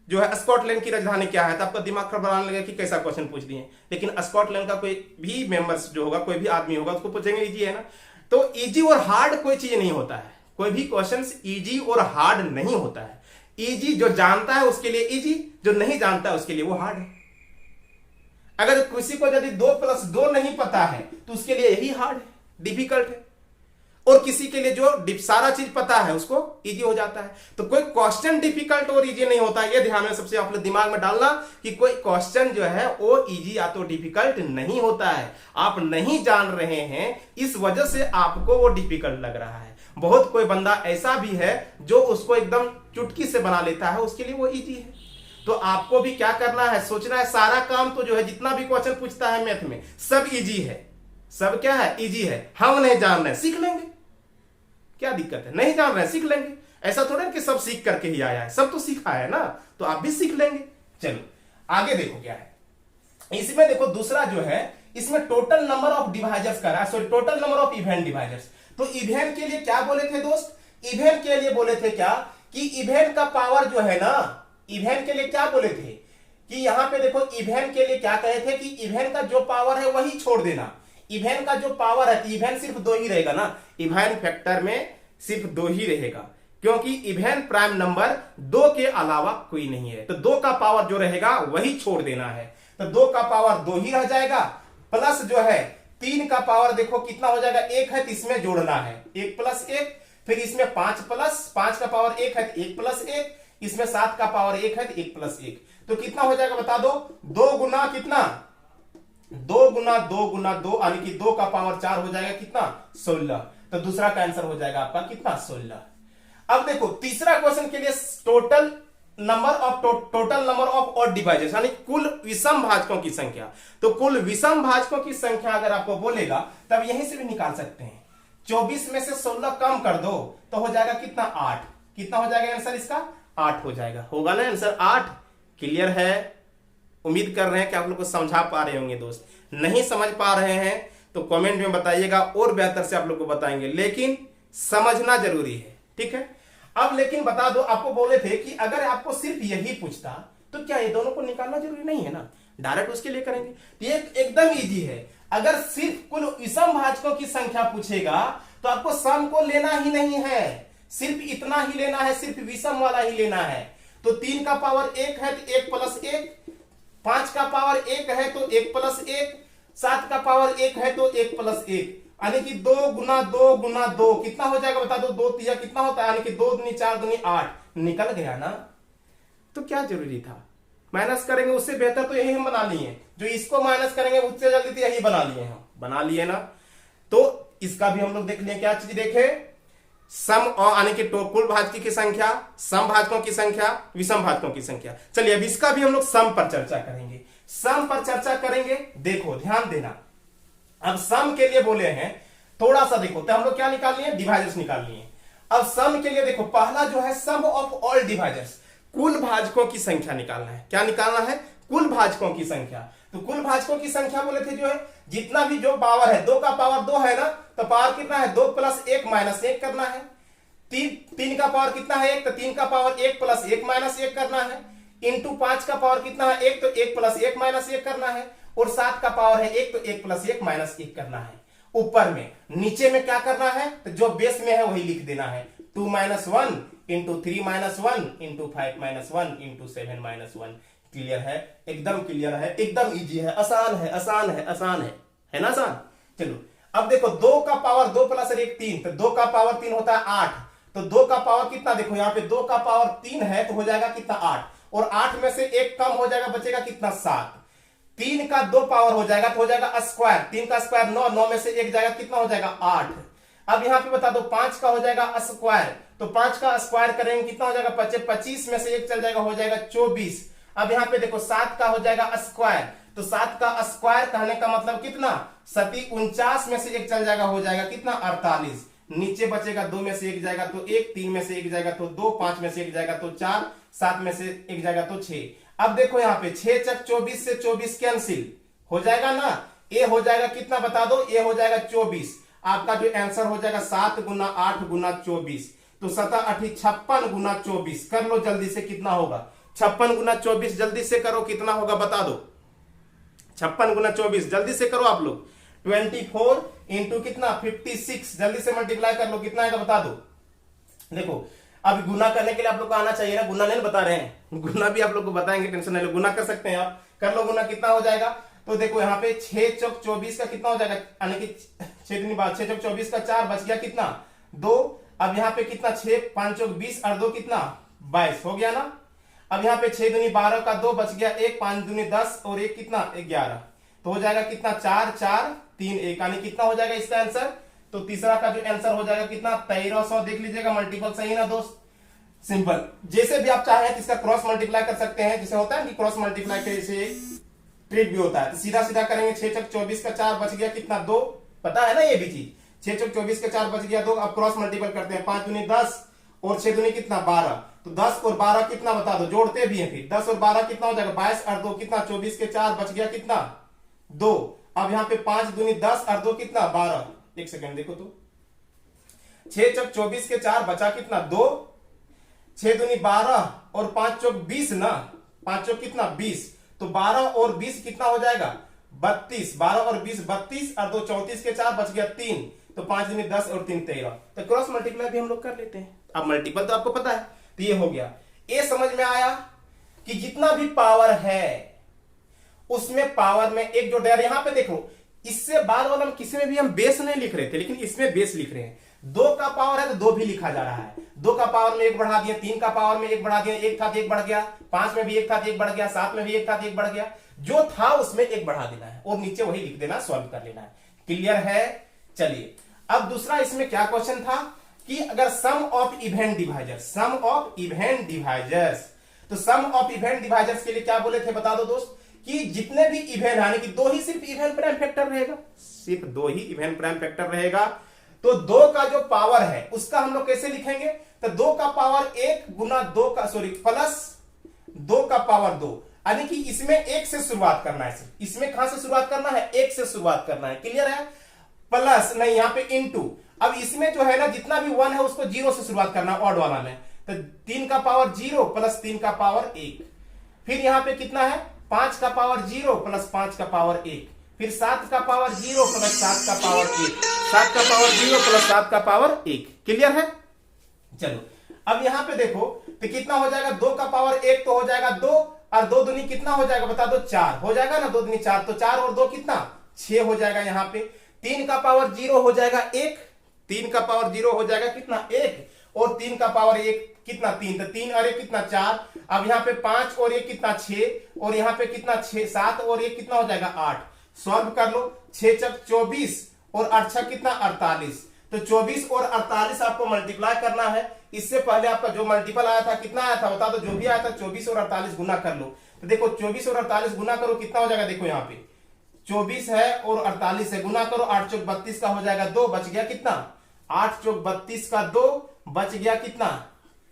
जो है स्कॉटलैंड की राजधानी क्या है, तो आपका दिमाग खराब बनाने लगेगा कि कैसा क्वेश्चन पूछ दिए। लेकिन स्कॉटलैंड का कोई भी मेंबर्स जो होगा, कोई भी आदमी होगा, उसको पूछेंगे इजी है ना। तो इजी और हार्ड कोई चीज नहीं होता है, कोई भी क्वेश्चन इजी और हार्ड नहीं होता है। इजी जो जानता है उसके लिए इजी, जो नहीं जानता है उसके लिए वो हार्ड है। अगर किसी को यदि 2 + 2 नहीं पता है तो उसके लिए यही हार्ड है, डिफिकल्ट है। और किसी के लिए जो सारा चीज पता है उसको इजी हो जाता है। तो कोई क्वेश्चन डिफिकल्ट और इजी नहीं होता। ये ध्यान में सबसे आप लोग दिमाग में डालना कि कोई क्वेश्चन जो है वो इजी या तो डिफिकल्ट नहीं होता है। आप नहीं जान रहे हैं, इस वजह से आपको वो डिफिकल्ट लग रहा है। बहुत कोई बंदा ऐसा भी है जो उसको एकदम चुटकी से बना लेता है, उसके लिए वो इजी है। तो आपको भी क्या करना है, सोचना है। सारा काम तो जो है जितना भी क्वेश्चन पूछता है मैथ में, सब इजी है। सब क्या है, इजी है। हम नहीं जान रहे, सीख लेंगे, क्या दिक्कत है? नहीं जान रहे, सीख लेंगे। ऐसा थोड़ा कि सब सीख करके ही आया है, सब तो सीखा है ना, तो आप भी सीख लेंगे। चलो आगे देखो क्या है इसमें। देखो दूसरा जो है, इसमें टोटल नंबर ऑफ डिवाइजर्स का रहा है, sorry total number of even divisors. तो इवेंट के लिए क्या बोले थे दोस्त? इवेंट के लिए बोले थे क्या कि इवेंट का पावर जो है ना, इवेंट के लिए क्या बोले थे कि यहां पे देखो, इवेंट के लिए क्या कहे थे कि इवेंट का जो पावर है वही छोड़ देना। इवेंट का जो पावर है, इवेंट सिर्फ 2 ही रहेगा ना, इवेंट फैक्टर में सिर्फ 2 ही रहेगा, क्योंकि इवेंट प्राइम नंबर 2 के अलावा कोई नहीं है। तो 2 का पावर जो रहेगा वही छोड़ देना है। तो 2 का पावर 2 ही रह जाएगा, प्लस जो है 3 का पावर देखो कितना हो जाएगा, 1 है तो इसमें जोड़ना है 1 + 1, फिर इसमें 5 का पावर 1 है तो 1 + 1, इसमें 7 का पावर 1 है तो 1 + 1। तो कितना हो जाएगा बता दो? 2 गुना कितना, 2 गुना 2 गुना 2, यानी कि 2 का पावर 4 हो जाएगा कितना, 16। तो दूसरा का आंसर हो जाएगा आपका कितना, 16। अब देखो तीसरा क्वेश्चन के लिए total number of odd divisors, यानी कुल विषम भाजकों की संख्या। तो कुल विषम भाजकों की संख्या अगर आपको बोलेगा तब यहीं से भी निकाल सकते हैं। 24 में से 16 कम कर दो तो हो जाएगा कितना, 8। कितना हो जाएगा आंसर इसका, 8 हो जाएगा। होगा ना आंसर 8? क्लियर है? उम्मीद कर रहे हैं कि आप लोग को समझा पा रहे होंगे दोस्त। नहीं समझ पा रहे हैं तो कमेंट में बताइएगा, और बेहतर से आप लोग को बताएंगे, लेकिन समझना जरूरी है, ठीक है। अब लेकिन बता दो, आपको बोले थे कि अगर आपको सिर्फ यही पूछता तो क्या ये दोनों को निकालना जरूरी नहीं है ना, डायरेक्ट उसके लिए करेंगे। तो ये एकदम इजी है। अगर सिर्फ कुल विषम भाजकों की संख्या पूछेगा तो आपको सम को लेना ही नहीं है, सिर्फ इतना ही लेना है, सिर्फ विषम वाला ही लेना है। तो 3 का पावर 1 है तो 1 + 1, 5 का पावर 1 है तो 1 + 1, 7 का पावर 1 है तो 1 + 1, यानी कि 2 गुना 2 गुना 2 कितना हो जाएगा बता दो? 2 3 कितना होता है, यानी कि 2 दूनी 4 दूनी 8। निकल गया ना। तो क्या जरूरी था, माइनस करेंगे उससे बेहतर तो यही हम बना लिए, जो इसको माइनस करेंगे उससे जल्दी तो यही बना लिए, हम बना लिए ना। तो इसका भी हम लोग देख लिए, क्या चीज देखे, सम और यानी कि कुल भाजकों की संख्या, सम भाजकों की संख्या, विषम भाजकों की संख्या। चलिए अब इसका भी हम लोग सम पर चर्चा करेंगे, सम पर चर्चा करेंगे। देखो ध्यान देना, अब सम के लिए बोले हैं थोड़ा सा देखो, तो हम लोग क्या निकाल लिए, डिवाइजर्स निकाल लिए। अब सम के लिए देखो, पहला जो है सम ऑफ ऑल डिवाइजर्स, कुल भाजकों की संख्या निकालना है। क्या निकालना है? कुल भाजकों की संख्या। तो कुल भाजकों की संख्या बोले थे जो है जितना भी जो पावर है, 2 का पावर 2 है ना, तो पावर कितना है? 2 + 1 - 1 करना है। 3 का पावर कितना है? 1, तो 3 का पावर 1 + 1 - 1 करना है। इंटू 5 का पावर कितना है? 1, तो 1 + 1 - 1 करना है। और 7 का पावर है 1, तो 1 + 1 - 1 करना है ऊपर में। नीचे में क्या करना है? तो जो बेस में है वही लिख देना है। 2 - 1 × 3 - 1 × 5 - 1 × 7 - 1। क्लियर है? एकदम क्लियर है, एकदम इजी है, आसान है, आसान है, आसान है ना आसान। चलो अब देखो 2 का पावर 2 + 1 3, तो 2 का पावर 3 होता है 8। तो 2 का पावर कितना? देखो यहाँ पे 2 का पावर 3 है तो हो जाएगा कितना? 8। और 8 में से 1 कम हो जाएगा, बचेगा कितना? 7। 3 का 2 पावर हो जाएगा तो हो जाएगा स्क्वायर। 3 का स्क्वायर 9, 9 में से 1 जाएगा, कितना हो जाएगा? 8। अब यहाँ पे बता दो 5 का हो जाएगा स्क्वायर, तो 5 का स्क्वायर करेंगे कितना हो जाएगा? 25 में से 1 चल जाएगा, हो जाएगा 24। अब यहाँ पे देखो 7 का हो जाएगा स्क्वायर, तो 7 का स्क्वायर कहने का मतलब कितना? 49 में से 1 चल जाएगा, हो जाएगा कितना? 48। नीचे बचेगा 2 में से 1 जाएगा तो 1, 3 में से 1 जाएगा तो 2, 5 में से 1 जाएगा तो 4, 7 में से 1 जाएगा तो 6। अब देखो यहाँ पे 6 × 24 से 24 कैंसिल हो जाएगा ना। ए हो जाएगा कितना बता दो? ए हो जाएगा 24। आपका जो आंसर हो जाएगा 7 × 8 × 24, तो 7 × 8 = 56 × 24। कर लो जल्दी से, कितना होगा? 56 × 24 जल्दी से करो, कितना होगा बता दो? 56 × 24 जल्दी से करो आप लोग। 24 इंटू कितना? 56। जल्दी से मल्टीप्लाई कर लो, कितना आएगा बता दो? देखो अब गुना करने के लिए आप लोग को आना चाहिए ना, गुना नहीं बता रहे हैं, गुना भी आप लोग को बताएंगे, टेंशन नहीं लो, गुना कर सकते हैं आप। कर लो गुना, कितना हो जाएगा? तो देखो यहाँ पे 6 × 24 का कितना हो जाएगा? यानी कि 6 × 24 का 4, बच गया कितना? 2। अब यहाँ पे कितना? 6 × 5 = 20 और 2 कितना? 22 हो गया ना। अब यहाँ पे 6 दूनी 12 का 2 बच गया 1, 5 दूनी 10 और 1 कितना? 11। तो हो जाएगा कितना? 4 4 3 1, यानी कितना हो जाएगा इसका आंसर? तो तीसरा का जो आंसर हो जाएगा कितना? 1300। देख लीजिएगा मल्टीपल सही ना दोस्त? सिंपल। जैसे भी आप चाहें इसका क्रॉस मल्टीप्लाई कर सकते हैं, जैसे होता है कि क्रॉस मल्टीप्लाई के से ट्रिक भी होता है, तो सीधा सीधा करेंगे। 6 × 24 का 4 बच गया कितना? 2। पता है ना ये भी चीज? 6 × 24 का 4 बच गया 2। अब क्रॉस मल्टीपल करते हैं। 5 दूनी 10 और 6 दूनी कितना? 12। तो 10 और 12 कितना बता दो? जोड़ते भी हैं फिर। 10 और 12 कितना हो जाएगा? 22 और 2 कितना? 24 के 4 बच गया कितना? 2। अब यहाँ पे 5 दूनी 10 और 2 कितना? 12। एक सेकंड देखो तो, 6 × 24 के 4 बचा कितना? 2। 6 दूनी 12 और 5 चौक 20 ना, 5 चौक कितना? 20। तो 12 और 20 कितना हो जाएगा? 32। 12 और 20 32 और 2 34 के 4 बच गया 3। तो 5 दूनी 10 और 3 13। तो क्रॉस मल्टीप्लाई भी हम लोग कर लेते हैं। अब मल्टीपल तो आपको पता है, तो ये हो गया। ये समझ में आया कि जितना भी पावर है उसमें पावर में एक जो डेर, यहां पे देखो इससे बाद वाला किसी में भी हम बेस नहीं लिख रहे थे, लेकिन इसमें बेस लिख रहे हैं। 2 का पावर है तो 2 भी लिखा जा रहा है। 2 का पावर में 1 बढ़ा दिया, 3 का पावर में 1 बढ़ा दिया, 1 था तो 1 बढ़ गया, 5 में भी 1 था तो 1 बढ़ गया, 7 में भी 1 था तो 1 बढ़ गया। जो था उसमें 1 बढ़ा देना है और नीचे वही लिख देना, सॉल्व कर लेना है। क्लियर है? चलिए अब दूसरा इसमें क्या क्वेश्चन था कि अगर sum of even divisors, sum of even divisors, तो सम ऑफ इवेंट डिवाइजर्स के लिए क्या बोले थे बता दो दोस्त? कि जितने भी इवेंट, यानी कि 2 ही सिर्फ इवेंट प्राइम फैक्टर रहेगा, सिर्फ 2 ही इवेंट प्राइम फैक्टर रहेगा। तो 2 का जो पावर है उसका हम लोग कैसे लिखेंगे? तो 2 का पावर 1 गुना 2 का प्लस 2 का पावर 2, यानी कि इसमें 1 से शुरुआत करना है। इसमें कहां से शुरुआत करना है? 1 से शुरुआत करना है। क्लियर है? प्लस नहीं, यहां पे इनटू। अब इसमें जो है ना जितना भी 1 है उसको 0 से शुरुआत करना, ऑड वाला में। तो 3 का पावर 0 प्लस 3 का पावर 1। फिर यहां पे कितना है? 5 का पावर 0 प्लस 5 का पावर 1। फिर 7 का पावर 0 प्लस 7 का पावर 1। 7 का पावर 0 प्लस 7 का पावर 1। क्लियर है? चलो अब यहां पे देखो तो कितना हो जाएगा? 2 का पावर 1 तो हो जाएगा 2, और 2 दूनी कितना हो जाएगा बता दो? 4 हो जाएगा ना। 2 दूनी 4, तो 4 और 2 कितना? 6 हो जाएगा यहाँ पे। 3 का पावर 0 हो जाएगा 1, 3 का पावर 0 हो जाएगा कितना? 1, और 3 का पावर 1 कितना? 3, तो 3 और 1 कितना? 4। अब यहाँ पे 5 और 1 कितना? 6, और यहाँ पे कितना? 6, 7 और 1 कितना हो जाएगा? 8। सॉल्व कर लो। 6 × 24 और 8 × कितना? 48। तो 24 और 48 आपको मल्टीप्लाई करना है। इससे पहले आपका जो मल्टीपल आया था कितना आया था बता दो? जो भी आया था 24 और 48 गुना कर लो। तो देखो 24 और 48 गुना करो, कितना हो जाएगा? देखो यहाँ पे 24 है और 48 है, गुना करो। 8 चौक 32 का हो जाएगा 2, बच गया कितना? 8 चौक 32 का 2 बच गया कितना?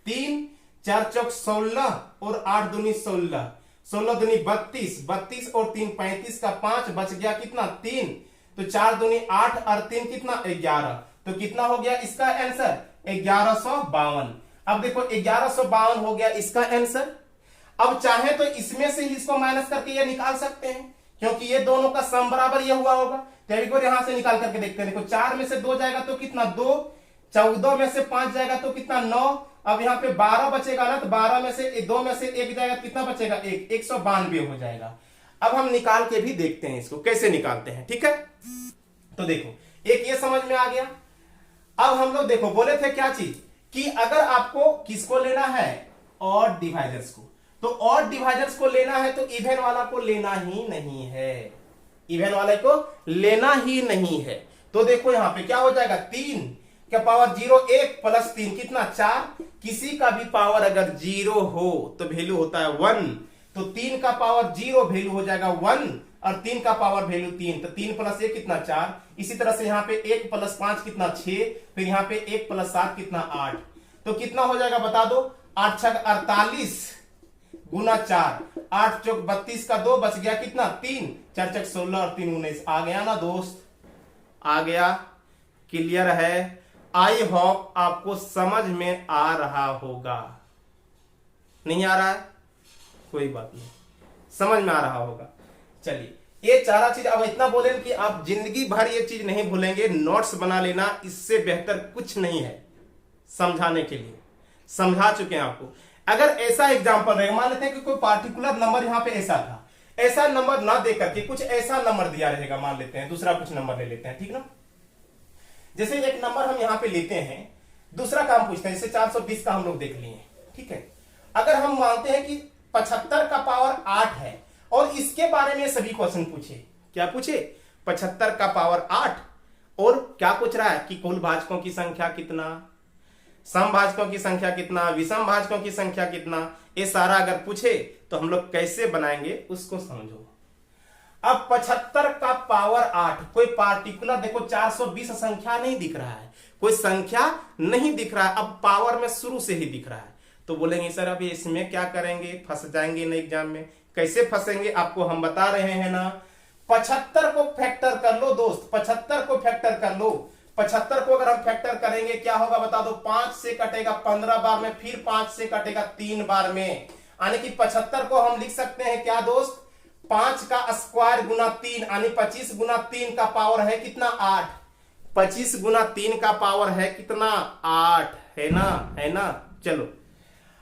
3। 4 चौक 16 और 8 दूनी 16, 16 दूनी 32, 32 और 3 35 का 5 बच गया कितना 3, तो 4 दूनी 8 और 3 कितना 11, तो कितना हो गया इसका आंसर 1152। अब देखो 1152 हो गया इसका आंसर। अब चाहे तो इसमें से ही इसको माइनस करके ये निकाल सकते हैं, क्योंकि ये दोनों का सम बराबर ये हुआ होगा। तो एक बार यहां से निकाल करके देखते हैं। देखो 4 में से 2 जाएगा तो कितना 2, 14 में से 5 जाएगा तो कितना 9, अब यहाँ पे 12 बचेगा ना, तो 12 में से 2 में से 1 जाएगा तो कितना बचेगा 1, 192 हो जाएगा। अब हम निकाल के भी देखते हैं इसको कैसे निकालते हैं, ठीक है। तो देखो एक ये समझ में आ गया। अब हम लोग देखो बोले थे क्या चीज कि अगर आपको किसको लेना है ऑड डिवाइजर्स को, तो ऑड डिवाइजर्स को लेना है तो इवन वाला को लेना ही नहीं है, इवन वाले को लेना ही नहीं है। तो देखो यहां पे क्या हो जाएगा 3 का पावर 0 1 प्लस 3 कितना 4, किसी का भी पावर अगर 0 हो तो वैल्यू होता है 1, तो 3 का पावर 0 वैल्यू हो जाएगा 1 और 3 का पावर वैल्यू 3, तो 3 प्लस 1 कितना 4। इसी तरह से यहाँ पे 1 प्लस 5 कितना 6, फिर यहाँ पे 1 प्लस 7 कितना 8, तो कितना हो जाएगा बता दो 8 छक 48 गुना 4, 8 चौक 32 का 2 बच गया कितना 3, 4 चौक 16 और 3 19। आ गया ना दोस्त, आ गया, क्लियर है। आई होप आपको समझ में आ रहा होगा, नहीं आ रहा है कोई बात नहीं, समझ में आ रहा होगा। चलिए ये चारा चीज अब इतना बोले कि आप जिंदगी भर ये चीज नहीं भूलेंगे, नोट्स बना लेना, इससे बेहतर कुछ नहीं है समझाने के लिए, समझा चुके हैं आपको। अगर ऐसा एग्जांपल रहेगा, मान लेते हैं कि कोई पार्टिकुलर नंबर यहां पे ऐसा था, ऐसा नंबर ना देकर के कुछ ऐसा नंबर दिया रहेगा, मान लेते हैं दूसरा कुछ नंबर ले लेते हैं, ठीक ना। जैसे एक नंबर हम यहां पे लेते हैं, दूसरा काम पूछते हैं, जैसे 420 का हम लोग देख लिए, ठीक है। अगर हम मानते हैं कि 75 का पावर 8 है और इसके बारे में सभी क्वेश्चन पूछे, क्या पूछे 75 का पावर 8, और क्या पूछ रहा है कि कुल भाजकों की संख्या कितना, समभाजकों की संख्या कितना, विषम भाजकों की संख्या कितना, ये सारा अगर पूछे तो हम लोग कैसे बनाएंगे उसको समझो। अब 75 का पावर 8, कोई पार्टिकुलर देखो 420 संख्या नहीं दिख रहा है, कोई संख्या नहीं दिख रहा है, अब पावर में शुरू से ही दिख रहा है, तो बोलेंगे सर अभी इसमें क्या करेंगे, फंस जाएंगे ना एग्जाम में। कैसे फंसेंगे आपको हम बता रहे हैं ना, 75 को फैक्टर कर लो दोस्त, 75 को फैक्टर कर लो। 75 को अगर हम फैक्टर करेंगे क्या होगा बता दो, 5 से कटेगा 15 बार में, फिर 5 से कटेगा 3 बार में, यानी कि 75 को हम लिख सकते हैं क्या दोस्त 5 का स्क्वायर गुना 3, यानी 25 गुना 3 का पावर है कितना 8, 25 गुना 3 का पावर है कितना 8, है ना, है ना। चलो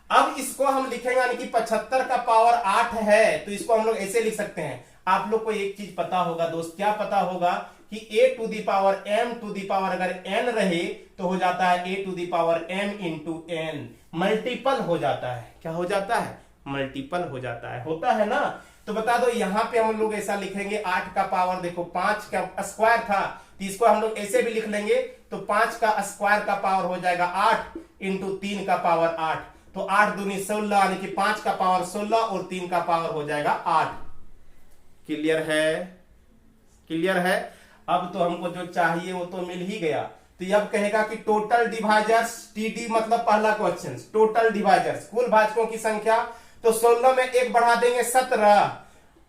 अब इसको हम लिखेंगे, यानी कि 75 का पावर 8 है, तो इसको हम लोग ऐसे लिख सकते हैं। आप लोग को एक चीज पता होगा दोस्त, क्या पता होगा कि a to the power m to the power अगर n रहे तो हो जाता है a to the power m into n, multiple हो जाता है, क्या हो जाता है मल्टीपल हो जाता है, होता है ना। तो बता दो यहां पे हम लोग ऐसा लिखेंगे 8 का पावर, देखो 5 का स्क्वायर था तो इसको हम लोग ऐसे भी लिख लेंगे, तो 5 का स्क्वायर का पावर हो जाएगा 8 इंटू 3 का पावर 8, तो 8 दूनी 16, यानी कि 5 का पावर 16 और 3 का पावर हो जाएगा 8। क्लियर है, क्लियर है। अब तो हमको जो चाहिए वो तो मिल ही गया। तो अब कहेगा कि टोटल डिवाइजर्स, टीडी मतलब पहला क्वेश्चन, टोटल डिवाइजर्स कुल भाजकों की संख्या, तो 16 में 1 बढ़ा देंगे 17,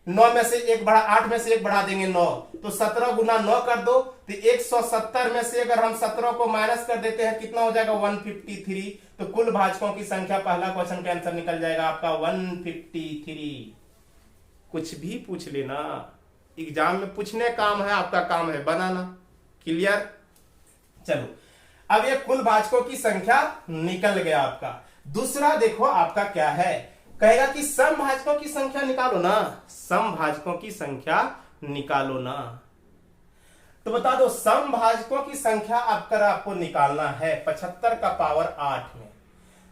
9 में से 1 बढ़ा 8 में से 1 बढ़ा देंगे 9, तो 17 गुना 9 कर दो, तो 170 में से अगर हम 17 को माइनस कर देते हैं कितना हो जाएगा 153, तो कुल भाजकों की संख्या, पहला क्वेश्चन का आंसर निकल जाएगा आपका 153। कुछ भी पूछ लेना, एग्जाम में पूछने काम है, आपका काम है बनाना। क्लियर। चलो अब ये कुल भाजकों की संख्या निकल गया आपका। दूसरा देखो आपका क्या है, कहेगा कि समभाजकों की संख्या निकालो ना, समभाजकों की संख्या निकालो ना। तो बता दो समभाजकों की संख्या आपको निकालना है 75 का पावर 8 में,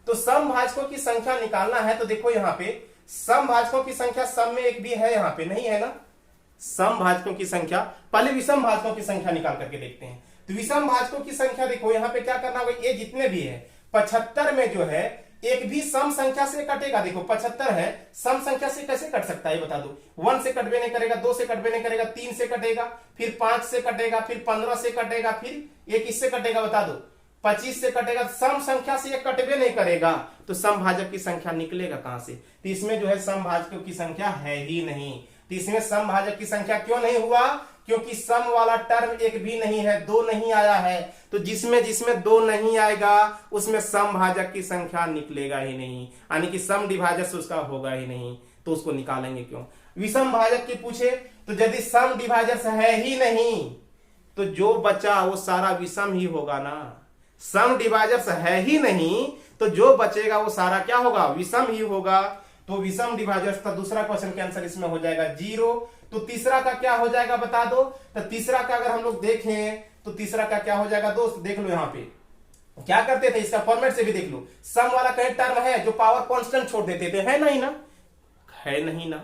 तो समभाजकों की संख्या निकालना है। तो देखो यहां पे समभाजकों की संख्या सम में एक भी है, यहां पे नहीं है ना समभाजकों की संख्या। पहले विषम भाजकों की संख्या निकाल करके देखते हैं। तो विषम भाजकों की संख्या देखो यहां पे क्या करना होगा, ये जितने भी है 75 में जो है एक भी सम संख्या से कटेगा। देखो 75 है, सम संख्या से कैसे कट सकता है बता दो, 1 से कटबे नहीं करेगा, 2 से कटबे नहीं करेगा, 3 से कटेगा, फिर 5 से कटेगा, फिर 15 से कटेगा, फिर एक इससे कटेगा बता दो 25 से कटेगा, सम संख्या से ये कटबे नहीं करेगा, तो समभाजक की संख्या निकलेगा कहां से? तो इसमें जो है समभाजकों की संख्या है ही नहीं। तो इसमें समभाजक की संख्या क्यों नहीं हुआ? क्योंकि सम वाला टर्म एक भी नहीं है, दो नहीं आया है। तो जिसमें जिसमें दो नहीं आएगा उसमें समभाजक की संख्या निकलेगा ही नहीं, यानी कि सम डिवाइजर उसका होगा ही नहीं, तो उसको निकालेंगे क्यों? विषम भाजक की पूछे तो यदि सम डिवाइजर है ही नहीं तो जो बचा वो सारा विषम ही होगा ना। सम डिवाइजर है ही नहीं तो जो बचेगा वो सारा क्या होगा? विषम ही होगा। तो विषम डिवाइजर्स का दूसरा क्वेश्चन का आंसर इसमें हो जाएगा 0। तो तीसरा का क्या हो जाएगा बता दो? तो तीसरा का अगर हम लोग देखें तो तीसरा का क्या हो जाएगा दोस्त? देख लो यहाँ पे क्या करते थे, इसका फॉर्मेट से भी देख लो। सम वाला कहीं टर्म है जो पावर कांस्टेंट छोड़ देते थे, है नहीं ना? है नहीं ना?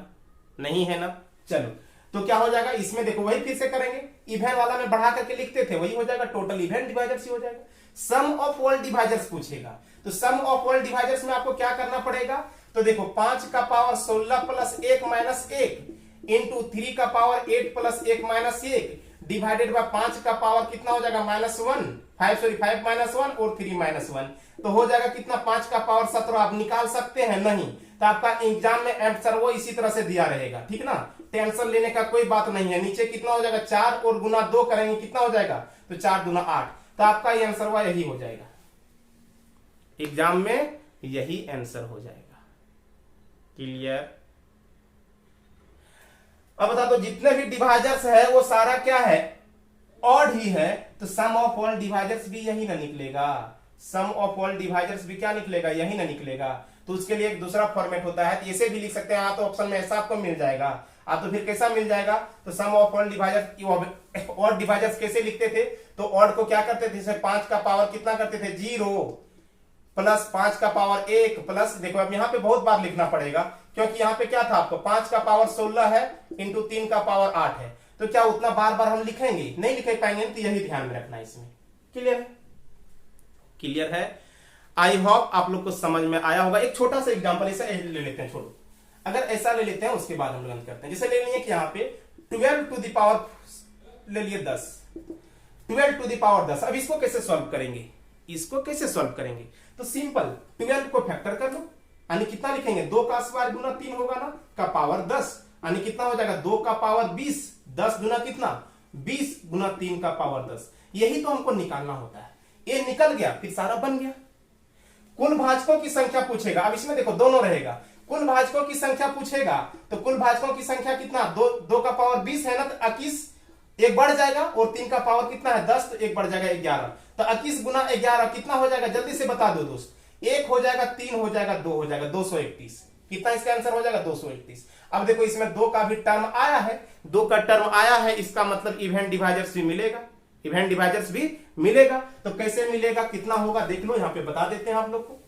नहीं है ना? चलो तो क्या हो जाएगा इसमें? देखो वही फिर से करेंगे, इवेन वाला में बढ़ा करके लिखते थे, वही हो जाएगा, टोटल इवेन डिवाइजर्स ही हो जाएगा। सम ऑफ ऑल डिवाइजर्स पूछेगा तो सम ऑफ ऑल डिवाइजर्स में आपको क्या करना पड़ेगा? तो देखो 5 का पावर 16 प्लस 1 माइनस 1 इंटू 3 का power 8 plus 1 minus 1 divided by 5 का पावर कितना हो जाएगा? -1 माइनस 1 और 3 माइनस 1, तो हो जाएगा कितना? 5 का पावर 17। आप निकाल सकते हैं नहीं तो आपका एग्जाम में आंसर वो इसी तरह से दिया रहेगा, ठीक ना? टेंशन लेने का कोई बात नहीं है। नीचे कितना हो जाएगा? 4 और गुना 2 करेंगे कितना हो जाएगा? तो 4 दूना 8, तो आपका ये आंसर हुआ, यही हो जाएगा एग्जाम में, यही आंसर हो जाएगा। क्लियर? अब बता दो जितने भी डिवाइजर्स है वो सारा क्या है? ऑड ही है, तो सम ऑफ ऑल डिवाइजर्स भी यही ना निकलेगा। सम ऑफ ऑल डिवाइजर्स भी क्या निकलेगा? यही ना निकलेगा। तो उसके लिए एक दूसरा फॉर्मेट होता है, तो ऐसे भी लिख सकते हैं आप, तो ऑप्शन में ऐसा आपको मिल जाएगा। आप तो फिर कैसा मिल जाएगा? तो sum of all divisors, odd divisors कैसे लिखते थे? तो ऑड को क्या करते थे? जैसे 5 का पावर कितना करते थे? 0 प्लस 5 का पावर 1 प्लस, देखो अब यहाँ पे बहुत बार लिखना पड़ेगा क्योंकि यहाँ पे क्या था आपको? 5 का पावर 16 है इंटू 3 का पावर 8 है, तो क्या उतना बार बार हम लिखेंगे? नहीं लिख पाएंगे, तो यही ध्यान में रखना इसमें। क्लियर है? क्लियर है? आई होप आप लोग को समझ में आया होगा। एक छोटा सा एग्जांपल ऐसा ले लेते हैं, छोड़ो, अगर ऐसा ले लेते हैं उसके बाद हम लोग अंत करते हैं। जैसे ले लिए कि यहाँ पे 12 टू द पावर ले लिए 10, 12 टू द पावर 10। अब इसको कैसे सॉल्व करेंगे? इसको कैसे सॉल्व करेंगे? तो सिंपल 12 को फैक्टर कर लो, यानी कितना लिखेंगे? 2 का स्क्वायर गुना 3 होगा ना, का पावर 10, यानी कितना हो जाएगा? 2 का पावर 20, 10 गुना कितना? 20 गुना 3 का पावर 10। यही तो हमको निकालना होता है। ये निकल गया, फिर सारा बन गया। कुल भाजकों की संख्या पूछेगा, अब इसमें देखो दोनों रहेगा। कुल भाजकों की संख्या पूछेगा तो कुल भाजकों की संख्या कितना? 2 का पावर 20 है ना, तो 21 एक बढ़ जाएगा, और 3 का पावर कितना है? 10, तो एक बढ़ जाएगा 11। तो 21 गुना 11 कितना हो जाएगा? जल्दी से बता दो दोस्त। 1 हो जाएगा, 3 हो जाएगा, 2 हो जाएगा, 231। कितना इसका आंसर हो जाएगा? 231। अब देखो इसमें 2 का भी टर्म आया है, 2 का टर्म आया है, इसका मतलब इवेंट डिवाइजर्स भी मिलेगा, इवेंट डिवाइजर्स भी मिलेगा। तो कैसे मिलेगा, कितना होगा देख लो, यहाँ पे बता देते हैं आप लोग को।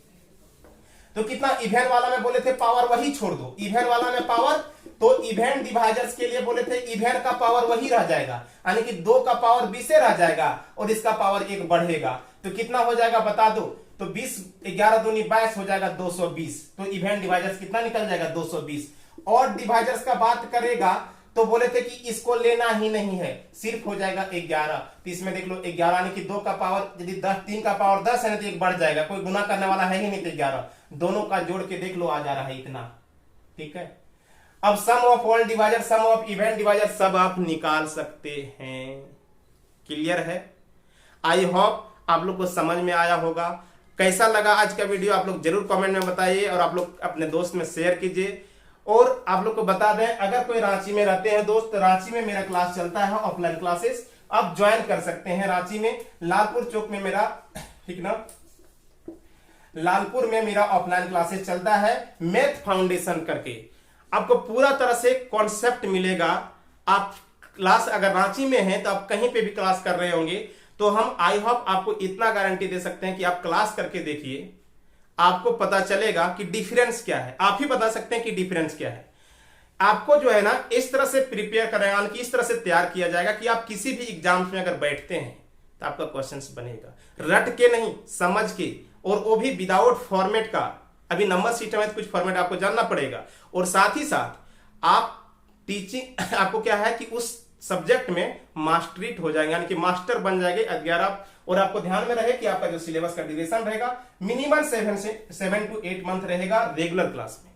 तो कितना? इवेंट वाला में बोले थे पावर वही छोड़ दो, इवेंट वाला में पावर, तो इवेंट डिवाइजर्स के लिए बोले थे इवेंट का पावर वही रह जाएगा, यानी कि 2 का पावर 20 रह जाएगा और इसका पावर 1 बढ़ेगा। तो कितना हो जाएगा बता दो? तो 20, 11 दूनी 22 हो जाएगा 220। तो इवेंट डिवाइजर्स कितना निकल जाएगा? 220। और डिवाइजर्स का बात करेगा तो बोले थे कि इसको लेना ही नहीं है, सिर्फ हो जाएगा 11। तो इसमें देख लो 11, यानी कि 2 का पावर यदि 10, 3 का पावर 10 है ना, तो 1 बढ़ जाएगा, कोई गुना करने वाला है ही नहीं, तो 11 दोनों का जोड़ के देख लो आ जा रहा है इतना। ठीक है? अब sum of all divisor, sum of even divisor सब आप निकाल सकते हैं। क्लियर है? आई होप आप लोग को समझ में आया होगा। कैसा लगा आज का वीडियो आप लोग जरूर कमेंट में बताइए, और आप लोग अपने दोस्त में शेयर कीजिए। और आप लोग को बता दें, अगर कोई रांची में रहते हैं दोस्त, रांची में मेरा क्लास चलता है, ऑफलाइन क्लासेस आप ज्वाइन कर सकते हैं। रांची में लालपुर चौक में मेरा, ठीक ना, लालपुर में मेरा ऑफलाइन क्लासेस चलता है, मैथ फाउंडेशन करके। आपको पूरा तरह से कॉन्सेप्ट मिलेगा। आप क्लास अगर रांची में हैं तो आप कहीं पे भी क्लास कर रहे होंगे, तो हम आई होप आपको इतना गारंटी दे सकते हैं कि आप क्लास करके देखिए, आपको पता चलेगा कि डिफरेंस क्या है। आप ही बता सकते हैं कि डिफरेंस क्या है। आपको जो है ना इस तरह से प्रिपेयर कराया, कि इस तरह से तैयार किया जाएगा कि आप किसी भी एग्जाम में अगर बैठते हैं तो आपका क्वेश्चंस बनेगा, रट के नहीं, समझ के, और वो भी विदाउट फॉर्मेट का। अभी नंबर सिस्टम है, कुछ फॉर्मेट आपको जानना पड़ेगा, और साथ ही साथ आप टीचिंग आपको क्या है कि उस सब्जेक्ट में मास्टरीट हो जाएंगे, यानी कि मास्टर बन जाएंगे। अगर आप और आपको ध्यान में रहे कि आपका जो सिलेबस का ड्यूरेशन रहेगा मिनिमम 7 to 8 मंथ रहेगा रेगुलर क्लास में,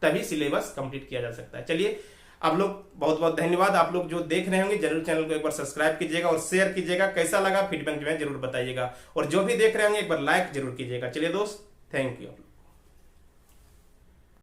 तभी सिलेबस कंप्लीट किया जा सकता है। चलिए आप लोग बहुत बहुत धन्यवाद। आप लोग जो देख रहे होंगे जरूर चैनल को एक बार सब्सक्राइब कीजिएगा और शेयर कीजिएगा, कैसा लगा फीडबैक में जरूर बताइएगा, और जो भी देख रहे होंगे एक बार लाइक जरूर कीजिएगा। चलिए दोस्त, थैंक यू।